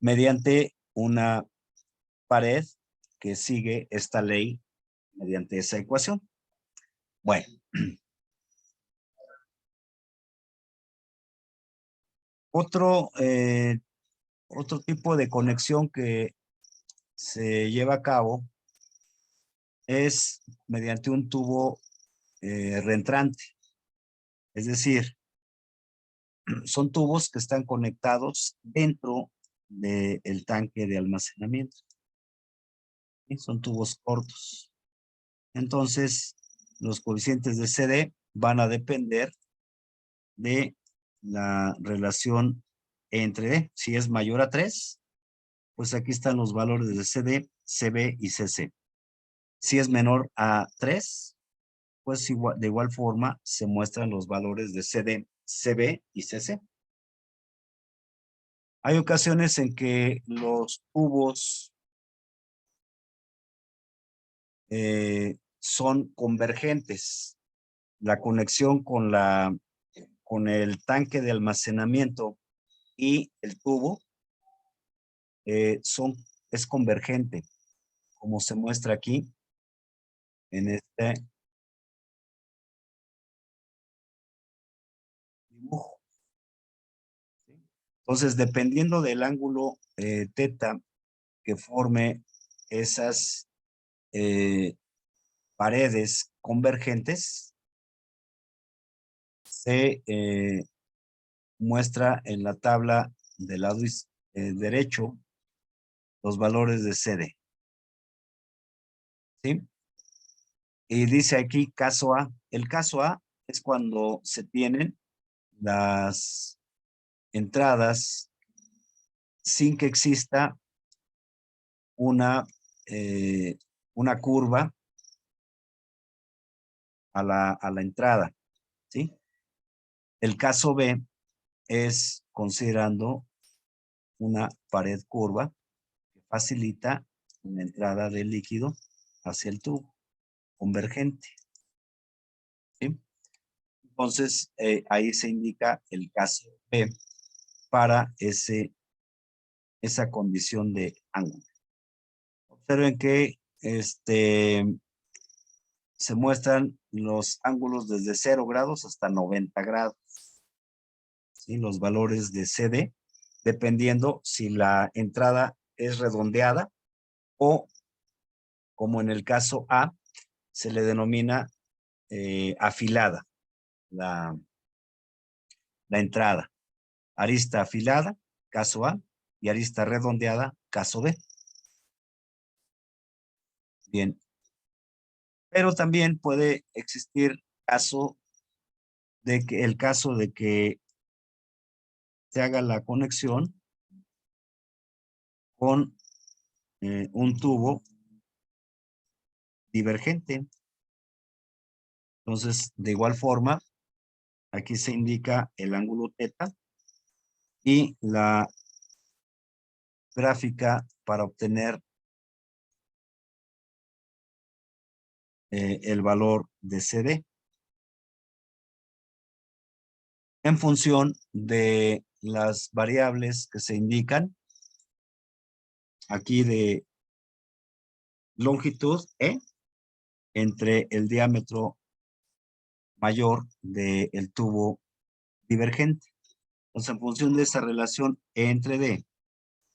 mediante una pared que sigue esta ley mediante esa ecuación. Bueno, otro, otro tipo de conexión que se lleva a cabo es mediante un tubo reentrante. Es decir, son tubos que están conectados dentro del tanque de almacenamiento. ¿Sí? Son tubos cortos. Entonces, los coeficientes de CD van a depender de la relación entre, si es mayor a 3, pues aquí están los valores de CD, CB y CC. Si es menor a 3, pues de igual forma se muestran los valores de CD, CB y CC. Hay ocasiones en que los tubos son convergentes. La conexión con el tanque de almacenamiento y el tubo es convergente, como se muestra aquí en este dibujo. ¿Sí? Entonces, dependiendo del ángulo teta que forme esas paredes convergentes, se muestra en la tabla del lado derecho los valores de CD. ¿Sí? Y dice aquí caso A. El caso A es cuando se tienen las entradas sin que exista una, eh, una curva a la entrada, ¿sí? El caso B es considerando una pared curva que facilita la entrada del líquido hacia el tubo convergente, ¿sí? Entonces, ahí se indica el caso B para esa condición de ángulo. Observen que se muestran los ángulos desde 0 grados hasta 90 grados. ¿Sí? Los valores de CD, dependiendo si la entrada es redondeada o, como en el caso A, se le denomina afilada la entrada. Arista afilada, caso A, y arista redondeada, caso B. Bien. Pero también puede existir el caso de que se haga la conexión con un tubo divergente. Entonces, de igual forma, aquí se indica el ángulo teta y la gráfica para obtener el valor de CD en función de las variables que se indican aquí de longitud E entre el diámetro mayor del tubo divergente. Entonces, en función de esa relación E entre D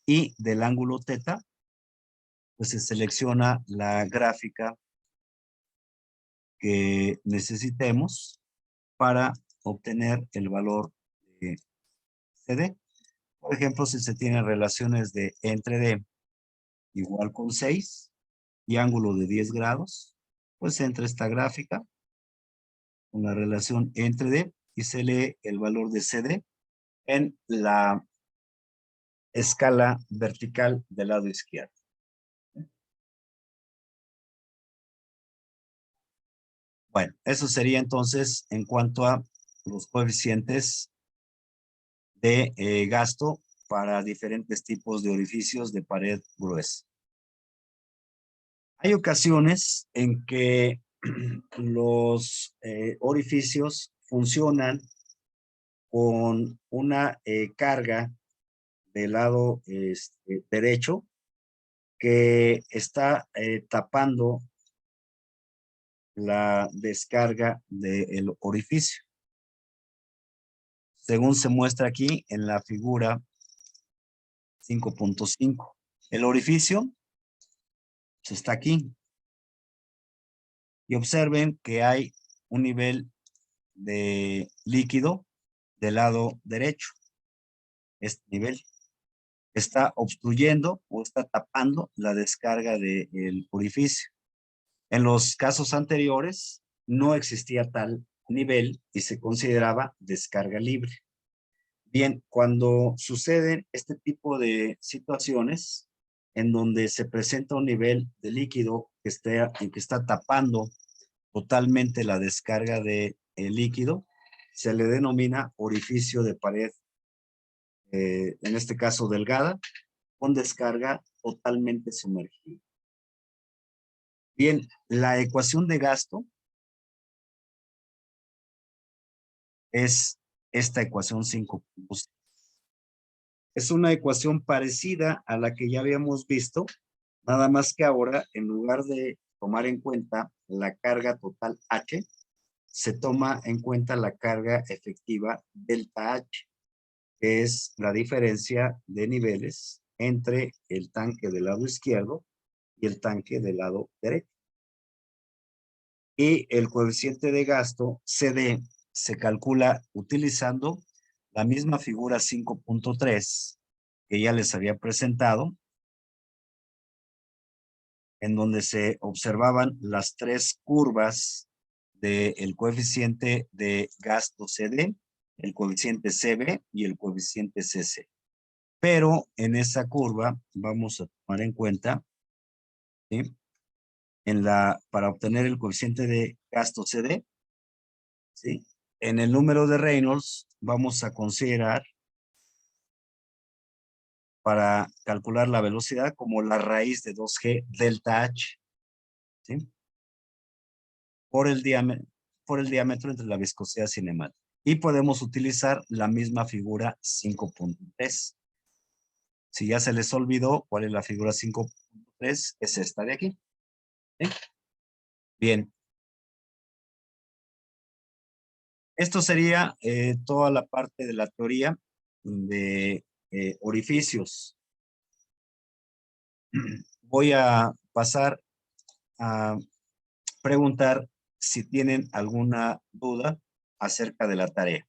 y del ángulo teta, pues se selecciona la gráfica que necesitemos para obtener el valor de CD. Por ejemplo, si se tienen relaciones de E entre D igual con 6 y ángulo de 10 grados, pues entra esta gráfica con la relación E entre D y se lee el valor de CD en la escala vertical del lado izquierdo. Bueno, eso sería entonces en cuanto a los coeficientes de gasto para diferentes tipos de orificios de pared gruesa. Hay ocasiones en que los orificios funcionan con una carga del lado derecho que está tapando la descarga del orificio. Según se muestra aquí en la figura 5.5. El orificio está aquí. Y observen que hay un nivel de líquido del lado derecho. Este nivel está obstruyendo o está tapando la descarga del orificio. En los casos anteriores no existía tal nivel y se consideraba descarga libre. Bien, cuando suceden este tipo de situaciones en donde se presenta un nivel de líquido que está tapando totalmente la descarga del líquido, se le denomina orificio de pared, en este caso delgada, con descarga totalmente sumergida. Bien, la ecuación de gasto es esta ecuación 5.6. Es una ecuación parecida a la que ya habíamos visto, nada más que ahora, en lugar de tomar en cuenta la carga total H, se toma en cuenta la carga efectiva delta H, que es la diferencia de niveles entre el tanque del lado izquierdo y el tanque del lado derecho. Y el coeficiente de gasto CD se calcula utilizando la misma figura 5.3 que ya les había presentado, en donde se observaban las tres curvas del coeficiente de gasto CD, el coeficiente CB y el coeficiente CC. Pero en esa curva vamos a tomar en cuenta, ¿sí? Para obtener el coeficiente de gasto CD, ¿sí? En el número de Reynolds vamos a considerar para calcular la velocidad como la raíz de 2G delta H, ¿sí? Por el diámetro entre la viscosidad cinemática. Y podemos utilizar la misma figura 5.3. Si ya se les olvidó cuál es la figura 5.3, es esta de aquí. ¿Sí? Bien. Esto sería toda la parte de la teoría de orificios. Voy a pasar a preguntar si tienen alguna duda acerca de la tarea.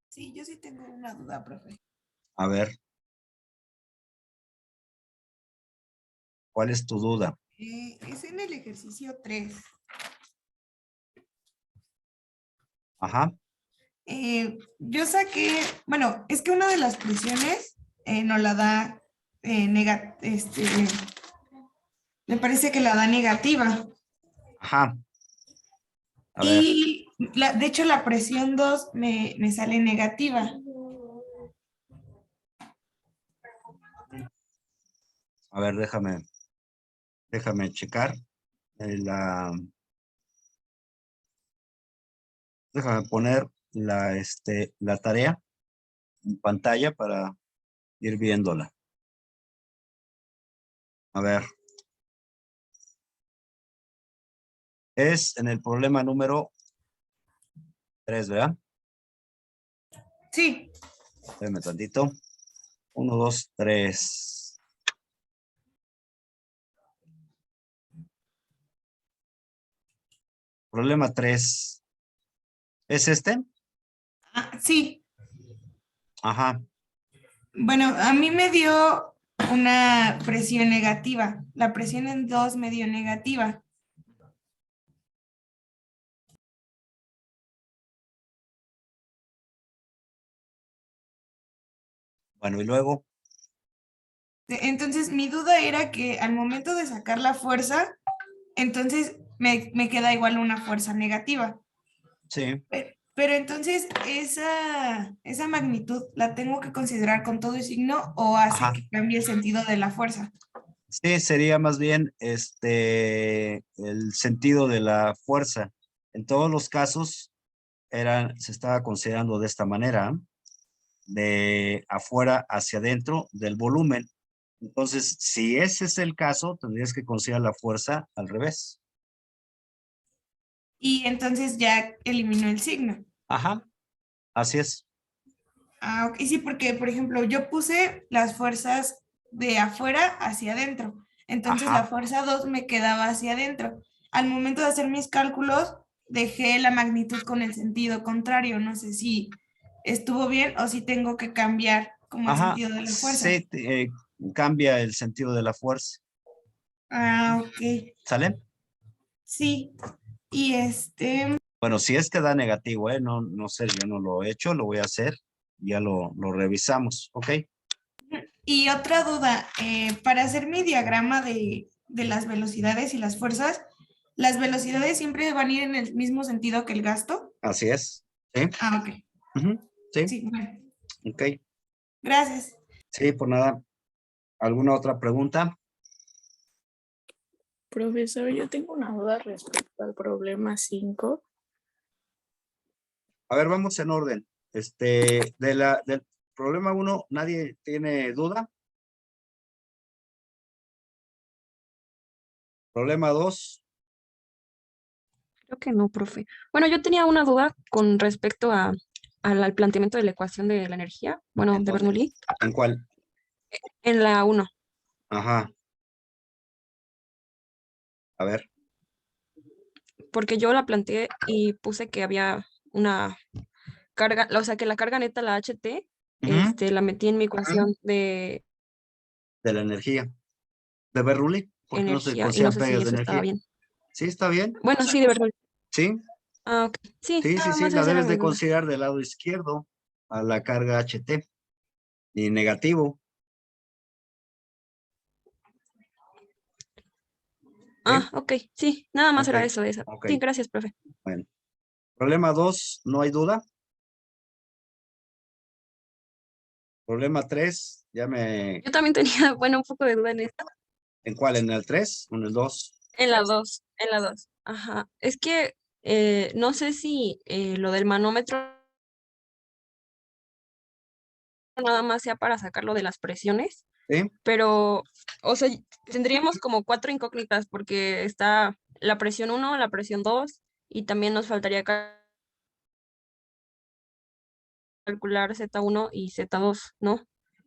Sí, yo sí tengo una duda, profe. A ver. ¿Cuál es tu duda? Es en el ejercicio 3. Ajá. Yo saqué, bueno, es que una de las presiones nos la da me parece que la da negativa. Ajá. A ver. Y de hecho la presión 2 me sale negativa. A ver, déjame checar déjame poner la tarea en pantalla para ir viéndola. A ver. Es en el problema número 3, ¿verdad? Sí. Espérame tantito. 1, 2, 3. Problema 3. ¿Es este? Sí. Ajá. Bueno, a mí me dio una presión negativa. La presión en 2 me dio negativa. Bueno, y luego. Entonces, mi duda era que al momento de sacar la fuerza, entonces me queda igual una fuerza negativa. Sí. Pero entonces, esa magnitud, ¿la tengo que considerar con todo el signo o hace Ajá. que cambie el sentido de la fuerza? Sí, sería más bien el sentido de la fuerza. En todos los casos se estaba considerando de esta manera, de afuera hacia adentro del volumen. Entonces, si ese es el caso, tendrías que considerar la fuerza al revés. Y entonces ya eliminó el signo. Ajá, así es. Ok, sí, porque, por ejemplo, yo puse las fuerzas de afuera hacia adentro. Entonces la Ajá, fuerza 2 me quedaba hacia adentro. Al momento de hacer mis cálculos, dejé la magnitud con el sentido contrario. No sé si estuvo bien o si tengo que cambiar como el ajá, sentido de la fuerza. sí, cambia el sentido de la fuerza. Ok. ¿Sale? Sí. Y Bueno, si es que da negativo, no sé, yo no lo he hecho, lo voy a hacer, ya lo revisamos, ¿ok? y otra duda, para hacer mi diagrama de las velocidades y las fuerzas, ¿las velocidades siempre van a ir en el mismo sentido que el gasto? Así es, ¿sí? Ok. Ujú, sí, Sí, bueno. ok. Gracias. Sí, por nada. ¿Alguna otra pregunta? Profesor, yo tengo una duda respecto al problema 5. A ver, vamos en orden. Del problema 1, ¿nadie tiene duda? Problema 2, Creo que no, profe. Bueno, yo tenía una duda con respecto al planteamiento de la ecuación de la energía, bueno, ¿en de dónde? Bernoulli, ¿En cuál? en la 1, Ajá. A ver, porque yo la planteé y puse que había una carga, o sea, que la carga neta, la HT, Ujú. la metí en mi ecuación de de la energía. ¿De Bernoulli? ¿Por qué no se energía y no consideran sé si pérdidas de eso estaba energía? bien. ¿Sí está bien? Bueno, sí, de Bernoulli. Sí, Ah, ok. Sí, sí, sí, nada sí, más la esa era debes mi de duda. considerar del lado izquierdo a la carga HT y negativo. ¿Sí? Ah, ok, sí, nada más Ok, era eso, esa. ok, Sí, gracias, profe. bueno. Problema 2, ¿no hay duda? Problema 3, Yo también tenía, bueno, un poco de duda en esta. ¿en cuál? ¿En el 3 o en el 2? En la 2, en la 2. Ajá. Es que no sé si lo del manómetro nada más sea para sacarlo de las presiones, ¿Sí? pero, o sea, tendríamos como 4 incógnitas porque está la presión 1, la presión 2 y también nos faltaría calcular Z1 y Z2, ¿no?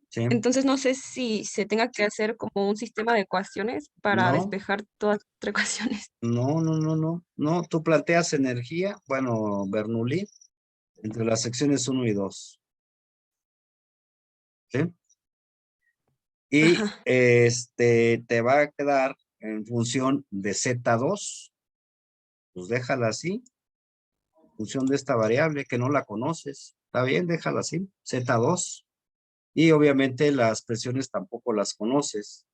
¿Sí? Entonces no sé si se tenga que hacer como un sistema de ecuaciones para No, despejar todas las ecuaciones. no, no, no, no. No, tú planteas energía, bueno, Bernoulli, entre las secciones 1 y 2. ¿Sí? Y Ajá. te va a quedar en función de Z2, pues déjala así, en función de esta variable que no la conoces. Está bien, déjala así, Z2. Y obviamente las presiones tampoco las conoces,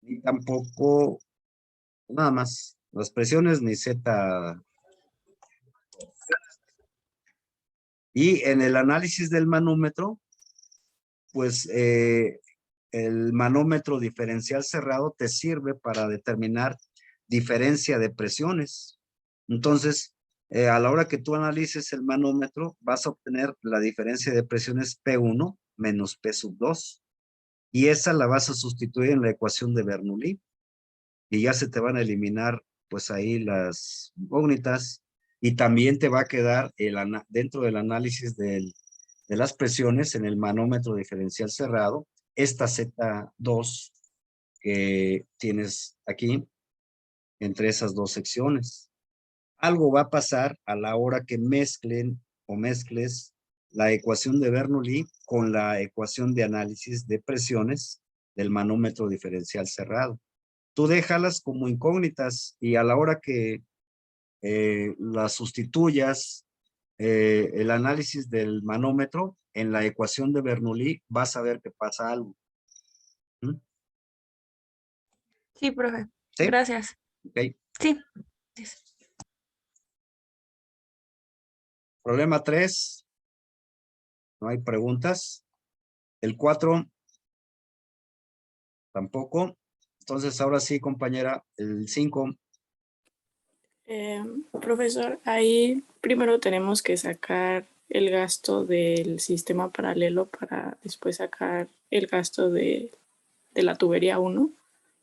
ni tampoco, nada más, las presiones ni Z. Y en el análisis del manómetro, pues el manómetro diferencial cerrado te sirve para determinar diferencia de presiones. Entonces, a la hora que tú analices el manómetro, vas a obtener la diferencia de presiones P1 menos P sub 2. Y esa la vas a sustituir en la ecuación de Bernoulli. Y ya se te van a eliminar, pues ahí las incógnitas. Y también te va a quedar dentro del análisis de las presiones en el manómetro diferencial cerrado, esta Z2 que tienes aquí entre esas dos secciones. Algo va a pasar a la hora que mezclen o mezcles la ecuación de Bernoulli con la ecuación de análisis de presiones del manómetro diferencial cerrado. Tú déjalas como incógnitas y a la hora que las sustituyas el análisis del manómetro en la ecuación de Bernoulli, vas a ver que pasa algo. ¿Mm? Sí, profe. ¿Sí? Gracias. Ok. Sí. Problema 3, no hay preguntas. El 4, tampoco. Entonces, ahora sí, compañera, el 5. Profesor, ahí primero tenemos que sacar el gasto del sistema paralelo para después sacar el gasto de la tubería 1.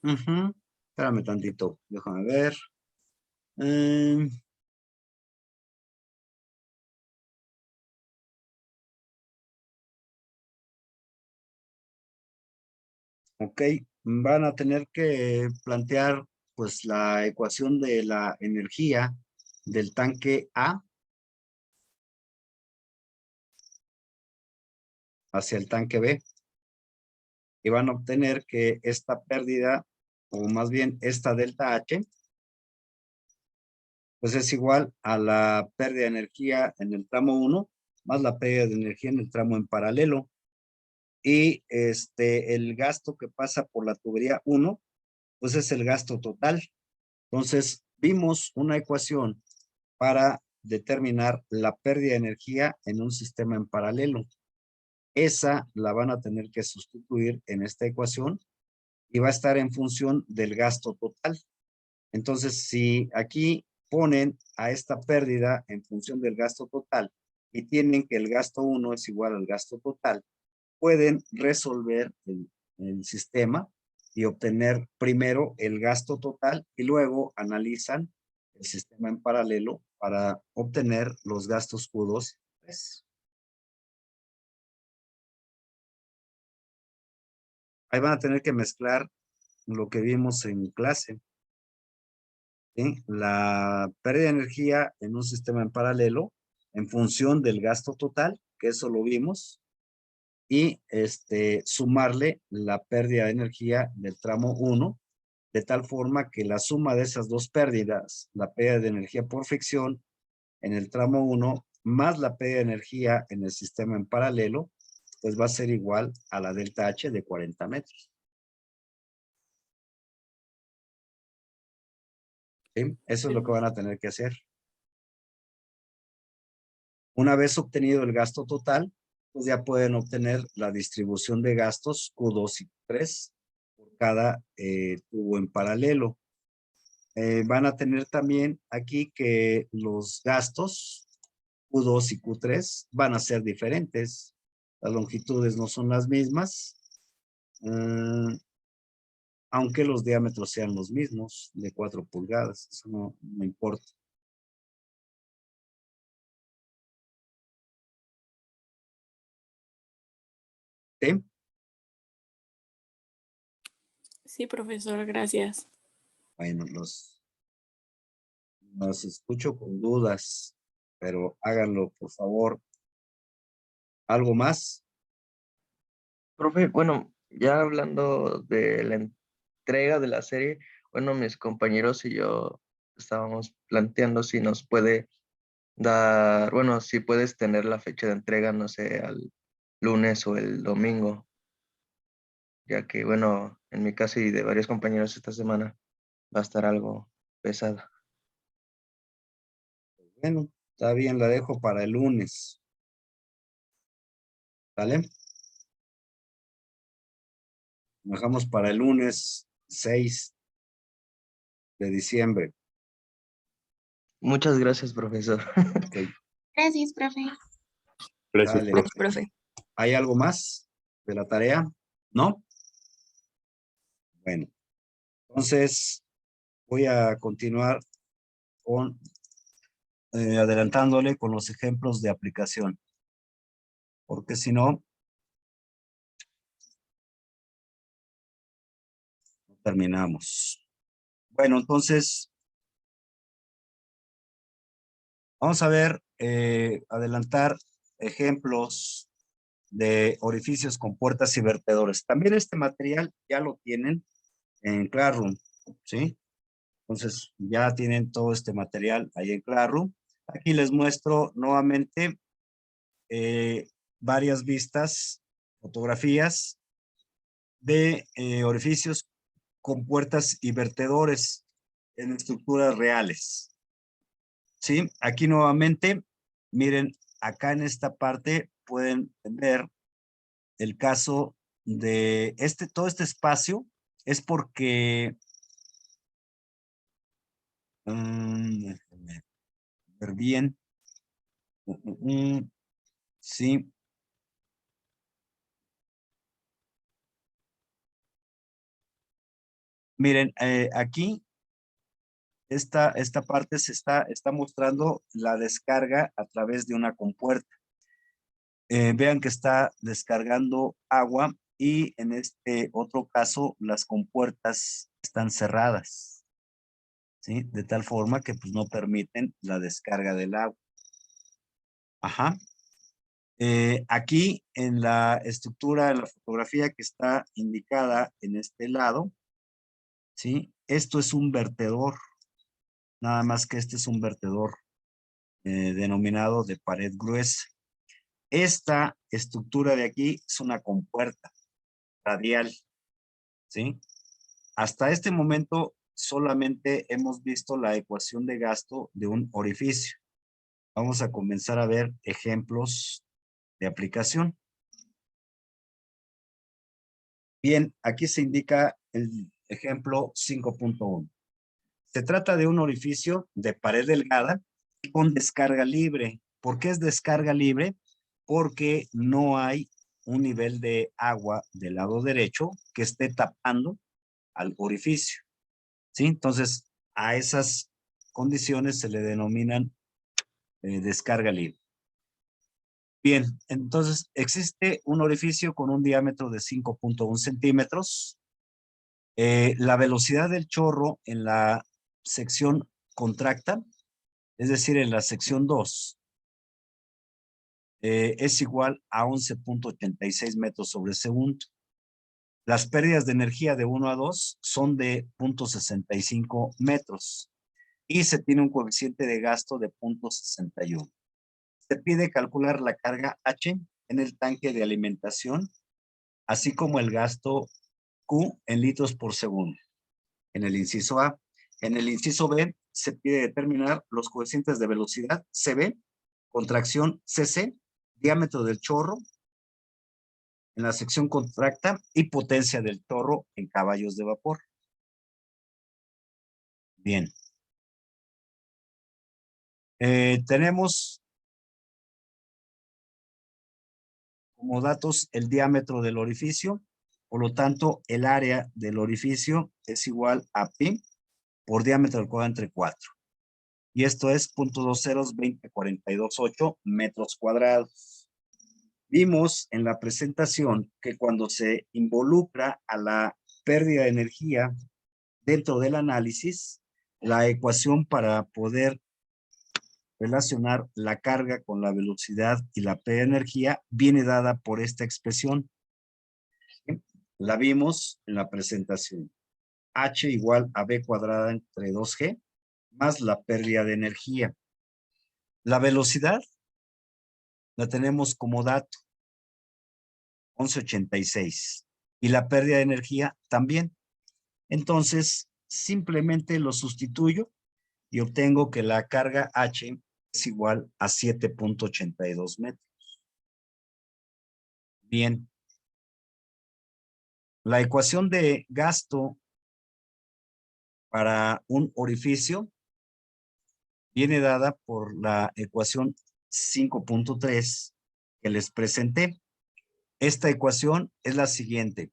Espérame tantito, déjame ver. Eh, ok, van a tener que plantear pues la ecuación de la energía del tanque A hacia el tanque B. Y van a obtener que esta pérdida, o más bien esta delta H, pues es igual a la pérdida de energía en el tramo 1 más la pérdida de energía en el tramo en paralelo. Y el gasto que pasa por la tubería 1, pues es el gasto total. Entonces, vimos una ecuación para determinar la pérdida de energía en un sistema en paralelo. Esa la van a tener que sustituir en esta ecuación y va a estar en función del gasto total. Entonces, si aquí ponen a esta pérdida en función del gasto total y tienen que el gasto 1 es igual al gasto total, pueden resolver el sistema y obtener primero el gasto total y luego analizan el sistema en paralelo para obtener los gastos Q2 y Q3. Ahí van a tener que mezclar lo que vimos en clase. ¿Sí? La pérdida de energía en un sistema en paralelo en función del gasto total, que eso lo vimos, y sumarle la pérdida de energía del tramo 1, de tal forma que la suma de esas dos pérdidas, la pérdida de energía por fricción en el tramo 1, más la pérdida de energía en el sistema en paralelo, pues va a ser igual a la delta H de 40 metros. ¿Sí? Eso es lo que van a tener que hacer. Una vez obtenido el gasto total, pues ya pueden obtener la distribución de gastos Q2 y Q3 por cada tubo en paralelo. Van a tener también aquí que los gastos Q2 y Q3 van a ser diferentes. Las longitudes no son las mismas, aunque los diámetros sean los mismos, de 4 pulgadas. Eso no importa. ¿Sí? Sí, profesor, gracias. Bueno, los escucho con dudas, pero háganlo, por favor. ¿Algo más? Profe, bueno, ya hablando de la entrega de la serie, bueno, mis compañeros y yo estábamos planteando si nos puede dar, bueno, si puedes tener la fecha de entrega, no sé, al lunes o el domingo, ya que, bueno, en mi caso y de varios compañeros esta semana va a estar algo pesada. Bueno, está bien, la dejo para el lunes. ¿Vale? Lo dejamos para el lunes 6 de diciembre. Muchas gracias, profesor. Ok, Gracias, profe. Gracias, dale. profe. Profe. ¿Hay algo más de la tarea? ¿No? Bueno, entonces voy a continuar con adelantándole con los ejemplos de aplicación. Porque si no, no terminamos. Bueno, entonces, vamos a ver, adelantar ejemplos de orificios con puertas y vertedores. También este material ya lo tienen en Classroom, ¿sí? Entonces, ya tienen todo este material ahí en Classroom. Aquí les muestro nuevamente varias vistas, fotografías de orificios con puertas y vertedores en estructuras reales. ¿Sí? Aquí nuevamente, miren, acá en esta parte pueden ver el caso de todo este espacio es porque déjenme ver bien. Sí. Miren, aquí esta parte está mostrando la descarga a través de una compuerta. Vean que está descargando agua y en este otro caso las compuertas están cerradas, ¿sí? De tal forma que pues no permiten la descarga del agua. Ajá. Aquí en la estructura, en la fotografía que está indicada en este lado, ¿sí? Esto es un vertedor, nada más que este es un vertedor denominado de pared gruesa. Esta estructura de aquí es una compuerta radial, ¿sí? Hasta este momento solamente hemos visto la ecuación de gasto de un orificio. Vamos a comenzar a ver ejemplos de aplicación. Bien, aquí se indica el ejemplo 5.1. Se trata de un orificio de pared delgada con descarga libre ¿Por qué es descarga libre? Porque no hay un nivel de agua del lado derecho que esté tapando al orificio, ¿sí? Entonces, a esas condiciones se le denominan descarga libre. Bien, entonces existe un orificio con un diámetro de 5.1 centímetros. La velocidad del chorro en la sección contracta, es decir, en la sección 2, es igual a 11.86 metros sobre segundo. Las pérdidas de energía de 1 a 2 son de 0.65 metros y se tiene un coeficiente de gasto de 0.61. Se pide calcular la carga H en el tanque de alimentación, así como el gasto Q en litros por segundo. En el inciso A. En el inciso B se pide determinar los coeficientes de velocidad CB, contracción CC, diámetro del chorro en la sección contracta y potencia del chorro en caballos de vapor. Bien. Tenemos como datos el diámetro del orificio, por lo tanto el área del orificio es igual a pi por diámetro del cuadrado entre 4. Y esto es 0.2042.8 metros cuadrados. Vimos en la presentación que cuando se involucra a la pérdida de energía dentro del análisis, la ecuación para poder relacionar la carga con la velocidad y la pérdida de energía viene dada por esta expresión. La vimos en la presentación. H igual a B cuadrada entre 2G más la pérdida de energía. La velocidad la tenemos como dato, 11.86. Y la pérdida de energía también. Entonces, simplemente lo sustituyo y obtengo que la carga H es igual a 7.82 metros. Bien. La ecuación de gasto para un orificio viene dada por la ecuación 5.3 que les presenté. Esta ecuación es la siguiente.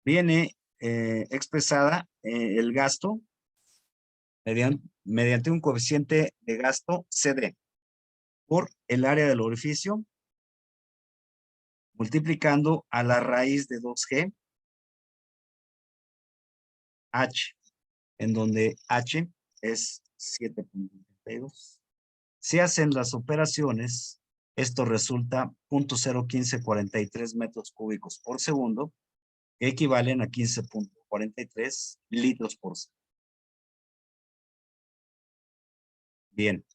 Viene expresada el gasto mediante un coeficiente de gasto CD por el área del orificio multiplicando a la raíz de 2G H, en donde H es 7.32. Si hacen las operaciones, esto resulta 0.01543 metros cúbicos por segundo, que equivalen a 15.43 litros por segundo. Bien.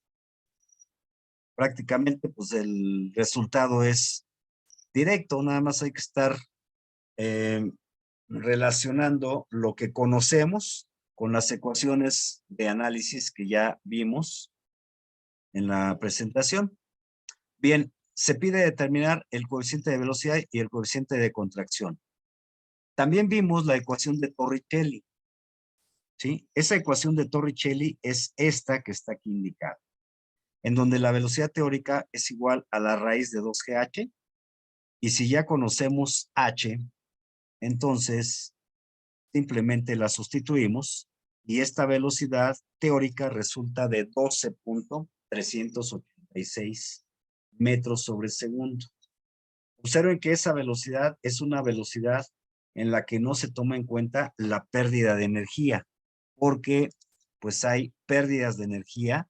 Prácticamente, pues el resultado es directo, nada más hay que estar relacionando lo que conocemos con las ecuaciones de análisis que ya vimos en la presentación. Bien, se pide determinar el coeficiente de velocidad y el coeficiente de contracción. También vimos la ecuación de Torricelli, ¿sí? Esa ecuación de Torricelli es esta que está aquí indicada, en donde la velocidad teórica es igual a la raíz de 2GH, y si ya conocemos H, entonces simplemente la sustituimos y esta velocidad teórica resulta de 12.386 metros sobre segundo. Observen que esa velocidad es una velocidad en la que no se toma en cuenta la pérdida de energía, porque pues hay pérdidas de energía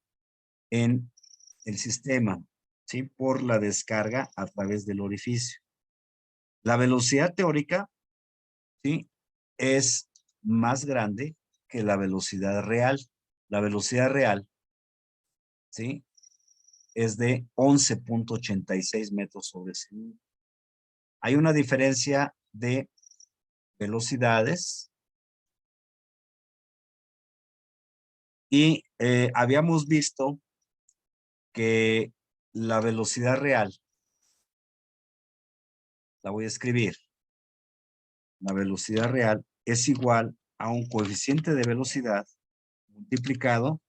en el sistema, ¿sí? Por la descarga a través del orificio. La velocidad teórica, ¿sí? Es más grande que la velocidad real. La velocidad real, ¿sí? Es de 11.86 metros sobre segundo. Hay una diferencia de velocidades y habíamos visto que la velocidad real, la voy a escribir, la velocidad real es igual a un coeficiente de velocidad multiplicado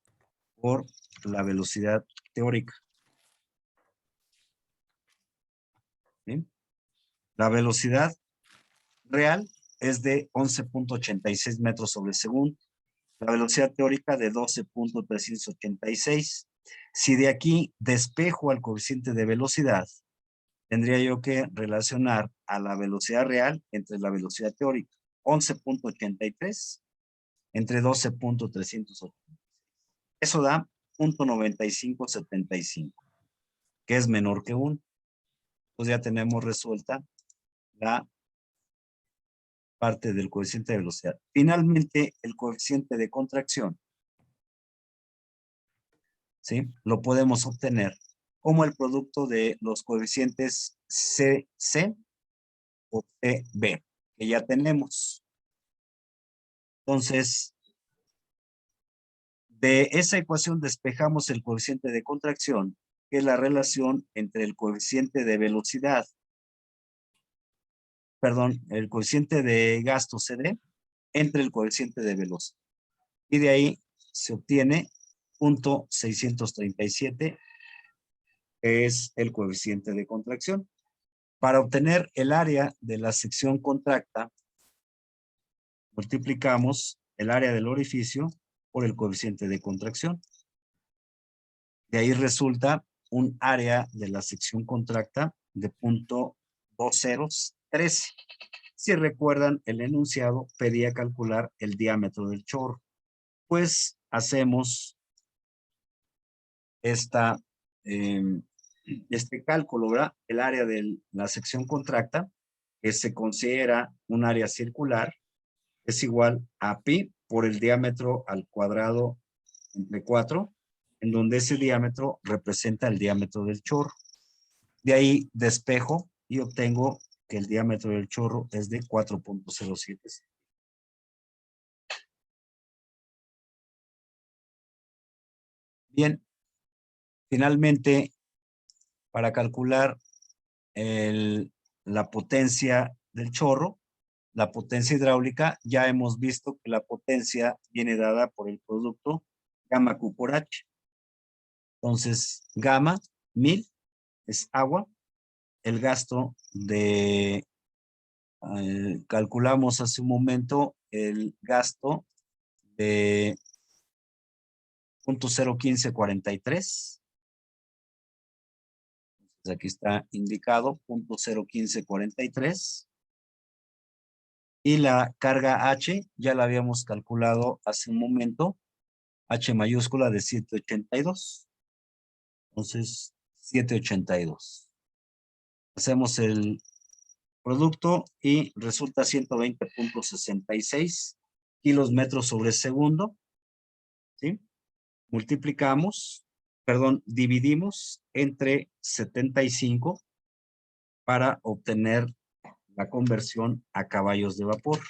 por la velocidad teórica. ¿Sí? La velocidad real es de 11.86 metros sobre segundo. La velocidad teórica de 12.386. Si de aquí despejo al coeficiente de velocidad, tendría yo que relacionar a la velocidad real entre la velocidad teórica. 11.83 entre 12.380. Eso da 0.9575, que es menor que 1. Pues ya tenemos resuelta la parte del coeficiente de velocidad. Finalmente, el coeficiente de contracción, ¿sí? Lo podemos obtener como el producto de los coeficientes CC o CB, que ya tenemos. Entonces, de esa ecuación despejamos el coeficiente de contracción, que es la relación entre el coeficiente de velocidad, perdón, el coeficiente de gasto CD entre el coeficiente de velocidad. Y de ahí se obtiene 0.637, que es el coeficiente de contracción. Para obtener el área de la sección contracta, multiplicamos el área del orificio por el coeficiente de contracción. De ahí resulta un área de la sección contracta de 0.2013. Si recuerdan, el enunciado pedía calcular el diámetro del chorro. Pues hacemos este cálculo, ¿verdad? El área de la sección contracta, que se considera un área circular, es igual a pi por el diámetro al cuadrado entre 4, en donde ese diámetro representa el diámetro del chorro. De ahí despejo y obtengo que el diámetro del chorro es de 4.07. Bien, finalmente, para calcular la potencia del chorro, la potencia hidráulica, ya hemos visto que la potencia viene dada por el producto gamma Q por H. Entonces, gamma, 1000, es agua. El gasto de, calculamos hace un momento, el gasto de 0.01543. Aquí está indicado 0.01543. Y la carga H ya la habíamos calculado hace un momento. H mayúscula de 782. Entonces, 782. Hacemos el producto y resulta 120.66 kilos metros sobre segundo. ¿Sí? Multiplicamos, perdón, dividimos entre 75 para obtener la conversión a caballos de vapor.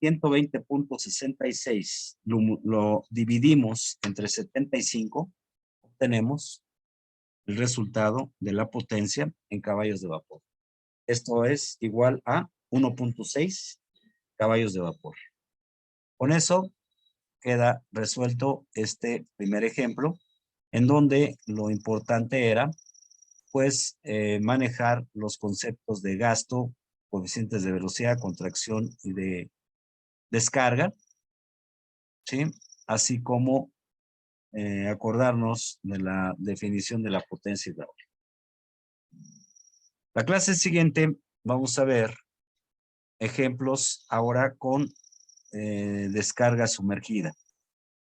120.66 lo dividimos entre 75, obtenemos el resultado de la potencia en caballos de vapor. Esto es igual a 1.6 caballos de vapor. Con eso queda resuelto este primer ejemplo, en donde lo importante era, pues, manejar los conceptos de gasto, coeficientes de velocidad, contracción y de descarga, ¿sí? Así como acordarnos de la definición de la potencia hidráulica. La clase siguiente vamos a ver ejemplos ahora con descarga sumergida,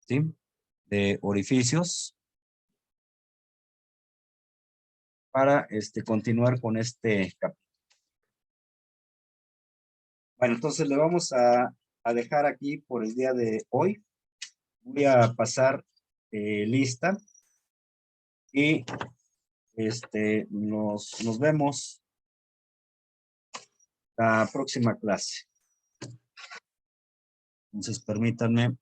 ¿sí? De orificios para continuar con este capítulo. Bueno, entonces le vamos a dejar aquí por el día de hoy. Voy a pasar lista y nos vemos la próxima clase. Entonces permítanme